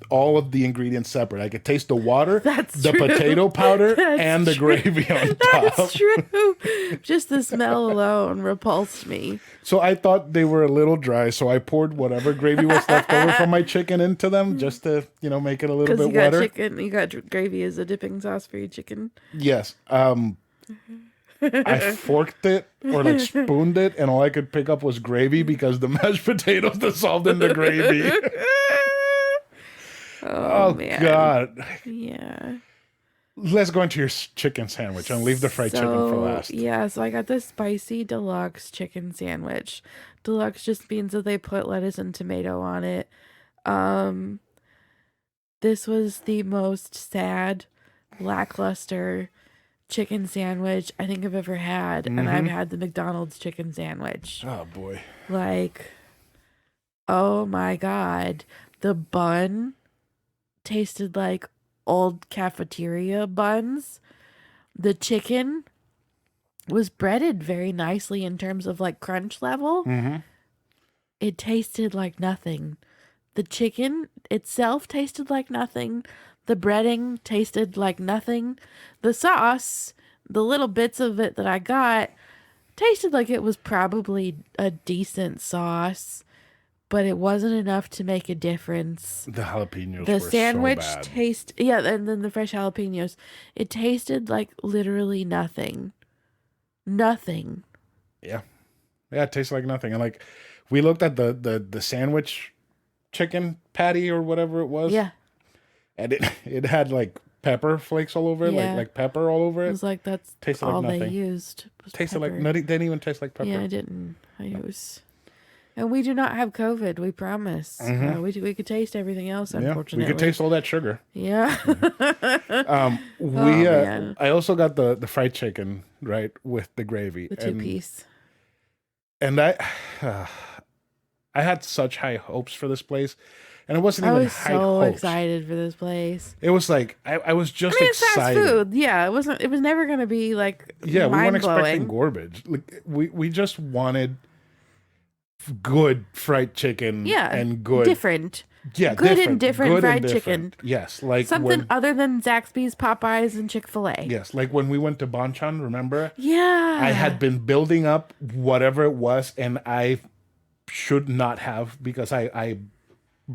all of the ingredients separate. I could taste the water, the true. potato powder, and the gravy on top. That's true. Just the smell alone repulsed me. So I thought they were a little dry, so I poured whatever gravy was left over from my chicken into them, just to make it a little bit wetter. You got gravy as a dipping sauce for your chicken. Yes. I forked it or like spooned it, and all I could pick up was gravy because the mashed potatoes dissolved in the gravy. Oh man. God. Yeah. Let's go into your chicken sandwich and leave the fried chicken for last. Yeah, so I got the spicy deluxe chicken sandwich. Deluxe just means that they put lettuce and tomato on it. This was the most sad, lackluster chicken sandwich I think I've ever had, and I've had the McDonald's chicken sandwich. Oh boy. Like, oh my god. The bun tasted like old cafeteria buns. The chicken was breaded very nicely in terms of like crunch level. It tasted like nothing. The chicken itself tasted like nothing. The breading tasted like nothing. The sauce, the little bits of it that I got, tasted like it was probably a decent sauce, but it wasn't enough to make a difference. The jalapenos The were sandwich so bad. And then the fresh jalapenos. It tasted like literally nothing. Nothing. Yeah, it tastes like nothing. And like, we looked at the sandwich chicken patty or whatever it was. Yeah. And it had like pepper flakes all over it, like pepper all over it. It was like that's tasted all like they nothing. used. Tasted pepper. Like, no, it didn't even taste like pepper. Yeah, it didn't. It was And we do not have COVID, we promise. We could taste everything else, Yeah, we unfortunately. could taste all that sugar. Yeah. We Man. I also got the fried chicken, right, with the gravy. The two-piece. And I had such high hopes for this place, and it wasn't I even was high so hopes. excited for this place. It was like I was just It's fast excited. food. Yeah, it was never going to be like Yeah, we weren't expecting mind-blowing. garbage. Like we just wanted good fried chicken Yeah. and good Different. yeah, Good different, and different good fried and different. chicken. Yes, like Something when other than Zaxby's, Popeyes, and Chick-fil-A. yes, like when we went to Banchan, remember? Yeah. I had been building up whatever it was, and I should not have, because I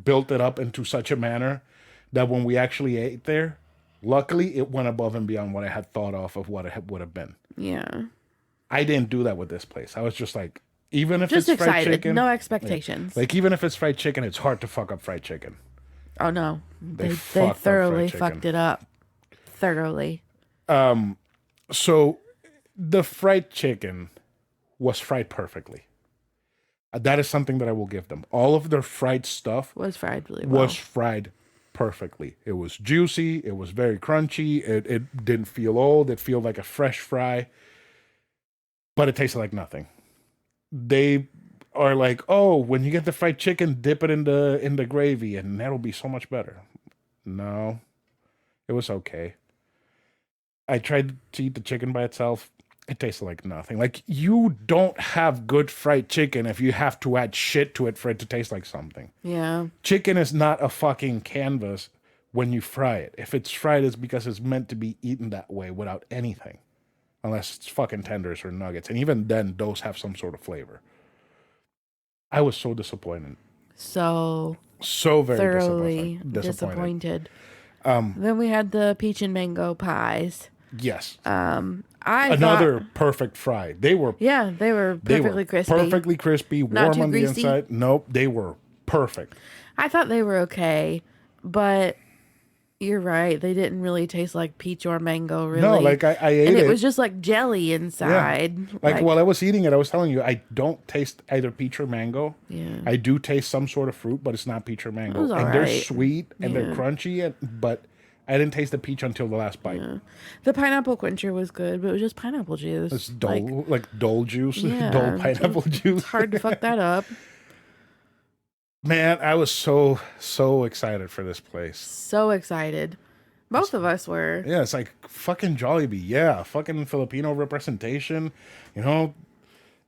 built it up into such a manner that when we actually ate there, luckily it went above and beyond what I had thought of what it would have been. Yeah. I didn't do that with this place. I was just like, even if Just it's fried excited. chicken, No expectations. like even if it's fried chicken, it's hard to fuck up fried chicken. Oh, no. They fucked up thoroughly fried chicken. fucked it up. Thoroughly. So the fried chicken was fried perfectly. That is something that I will give them. All of their fried stuff Was fried really well. was fried perfectly. It was juicy. It was very crunchy. It didn't feel old. It felt like a fresh fry, but it tasted like nothing. They are like, oh, when you get the fried chicken, dip it in the gravy, and that'll be so much better. No, it was okay. I tried to eat the chicken by itself. It tasted like nothing. Like, you don't have good fried chicken if you have to add shit to it for it to taste like something. Yeah. Chicken is not a fucking canvas when you fry it. If it's fried, it's because it's meant to be eaten that way without anything. Unless it's fucking tenders or nuggets. And even then, those have some sort of flavor. I was so disappointed. So So very thoroughly disappointed. disappointed. Then we had the peach and mango pies. Yes. Another Perfect fry. They were they were perfectly crispy. Perfectly crispy, Not warm too on the greasy. inside. Nope, they were perfect. I thought they were okay, but you're right. They didn't really taste like peach or mango, really. No, like I ate and it. it was just like jelly inside. Like while I was eating it, I was telling you, I don't taste either peach or mango. Yeah. I do taste some sort of fruit, but it's not peach or mango. was And they're alright. sweet and they're Yeah. crunchy, but I didn't taste the peach until the last bite. The pineapple quencher was good, but it was just pineapple juice. It's dole, like dole juice, Yeah, dole pineapple juice. It's hard to fuck that up. Man, I was so excited for this place. So excited. Both of us were. Yeah, it's like fucking Jollibee. Yeah, fucking Filipino representation. You know,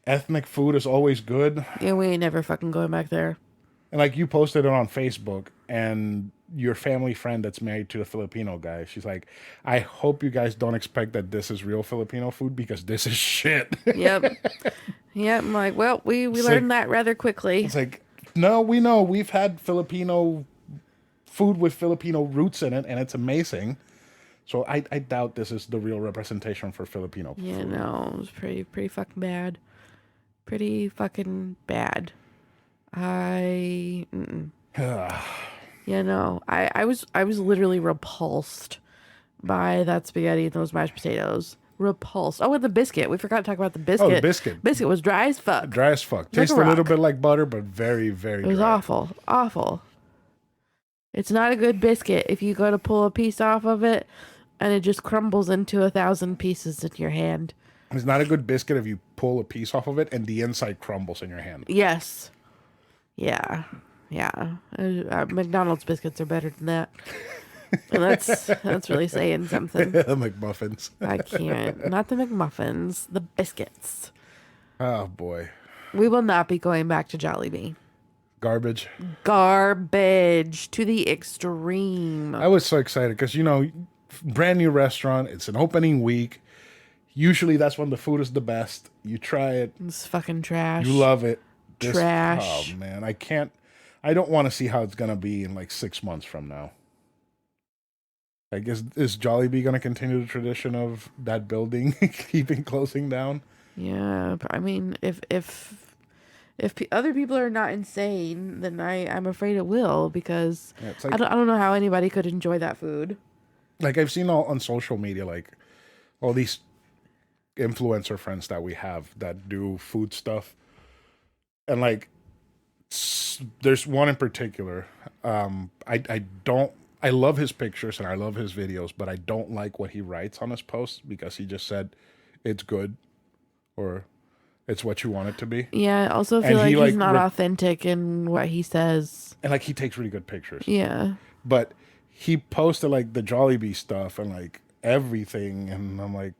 ethnic food is always good. Yeah, we ain't never fucking going back there. And like, you posted it on Facebook, and your family friend that's married to a Filipino guy, she's like, I hope you guys don't expect that this is real Filipino food, because this is shit. Yep. Yep. I'm like, well, we learned that rather quickly. It's like, no, we know we've had Filipino food with Filipino roots in it, and it's amazing. So I doubt this is the real representation for Filipino Yeah, food. no, it was pretty fucking bad. Pretty fucking bad. I was literally repulsed by that spaghetti and those mashed potatoes. Repulsed. Oh, and the biscuit. We forgot to talk about the biscuit. Oh, the biscuit. Biscuit was dry as fuck. Dry as fuck. Like a Tastes a little rock. bit like butter, but very, very It was dry. awful. Awful. It's not a good biscuit if you go to pull a piece off of it and it just crumbles into 1,000 pieces in your hand. It's not a good biscuit if you pull a piece off of it and the inside crumbles in your hand. Yes. Yeah. Yeah. McDonald's biscuits are better than that. And that's really saying something. McMuffins. I can't. Not the McMuffins, the biscuits. Oh, boy. We will not be going back to Jollibee. Garbage. Garbage to the extreme. I was so excited because, you know, brand new restaurant. It's an opening week. Usually that's when the food is the best. You try it. It's fucking trash. You love it. Trash. Oh, man. I don't want to see how it's going to be in like 6 months from now. Like, is Jollibee going to continue the tradition of that building keeping closing down? Yeah, but I mean, if other people are not insane, then I'm afraid it will, because Yeah, it's like, I don't know how anybody could enjoy that food. like I've seen all on social media, like all these influencer friends that we have that do food stuff, and like There's one in particular. I love his pictures and I love his videos, but I don't like what he writes on his posts because he just said it's good or it's what you want it to be. Yeah, I also feel like he's not authentic in what he says. And like he takes really good pictures. Yeah. But he posted like the Jollibee stuff and like everything, and I'm like,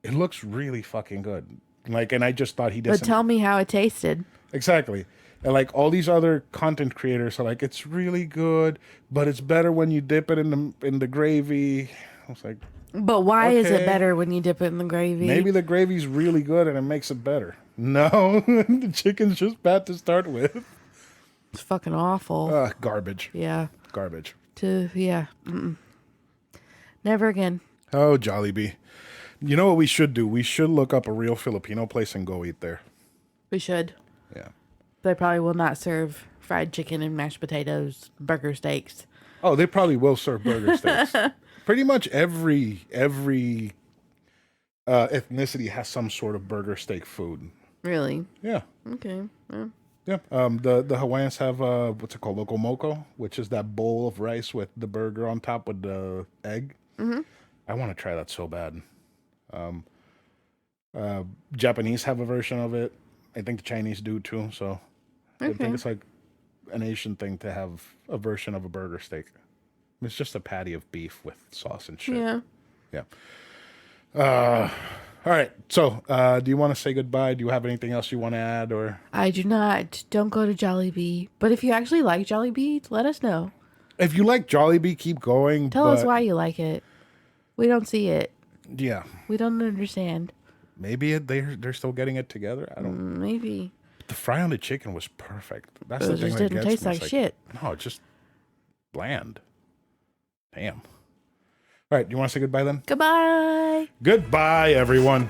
it looks really fucking good. Like, and I just thought he did. But tell me how it tasted. Exactly. And like all these other content creators are like, it's really good, but it's better when you dip it in the gravy. I was like, but why is it better when you dip it in the gravy? Maybe the gravy's really good and it makes it better. No, the chicken's just bad to start with. It's fucking awful. Garbage. Yeah. Garbage. Yeah. Mm-mm. Never again. Oh, Jollibee. You know what we should do? We should look up a real Filipino place and go eat there. We should. Yeah. They probably will not serve fried chicken and mashed potatoes, burger steaks. Oh, they probably will serve burger steaks. Pretty much every ethnicity has some sort of burger steak food. Really? Yeah. Okay. Well. Yeah. The Hawaiians have what's it called, loco moco, which is that bowl of rice with the burger on top with the egg. Mm-hmm. I want to try that so bad. Japanese have a version of it. I think the Chinese do too. So I think it's like an Asian thing to have a version of a burger steak. It's just a patty of beef with sauce and shit. Yeah. Yeah. All right. So, do you want to say goodbye? Do you have anything else you want to add, or? I do not. Don't go to Jollibee. But if you actually like Jollibee, let us know. If you like Jollibee, keep going. Tell us why you like it. We don't see it. Yeah. We don't understand. Maybe they're still getting it together. I don't. Maybe. The fry on the chicken was perfect. That's It the thing just that didn't gets taste me. like shit. No, it's just bland. Damn. All right. Do you want to say goodbye then? Goodbye. Goodbye, everyone.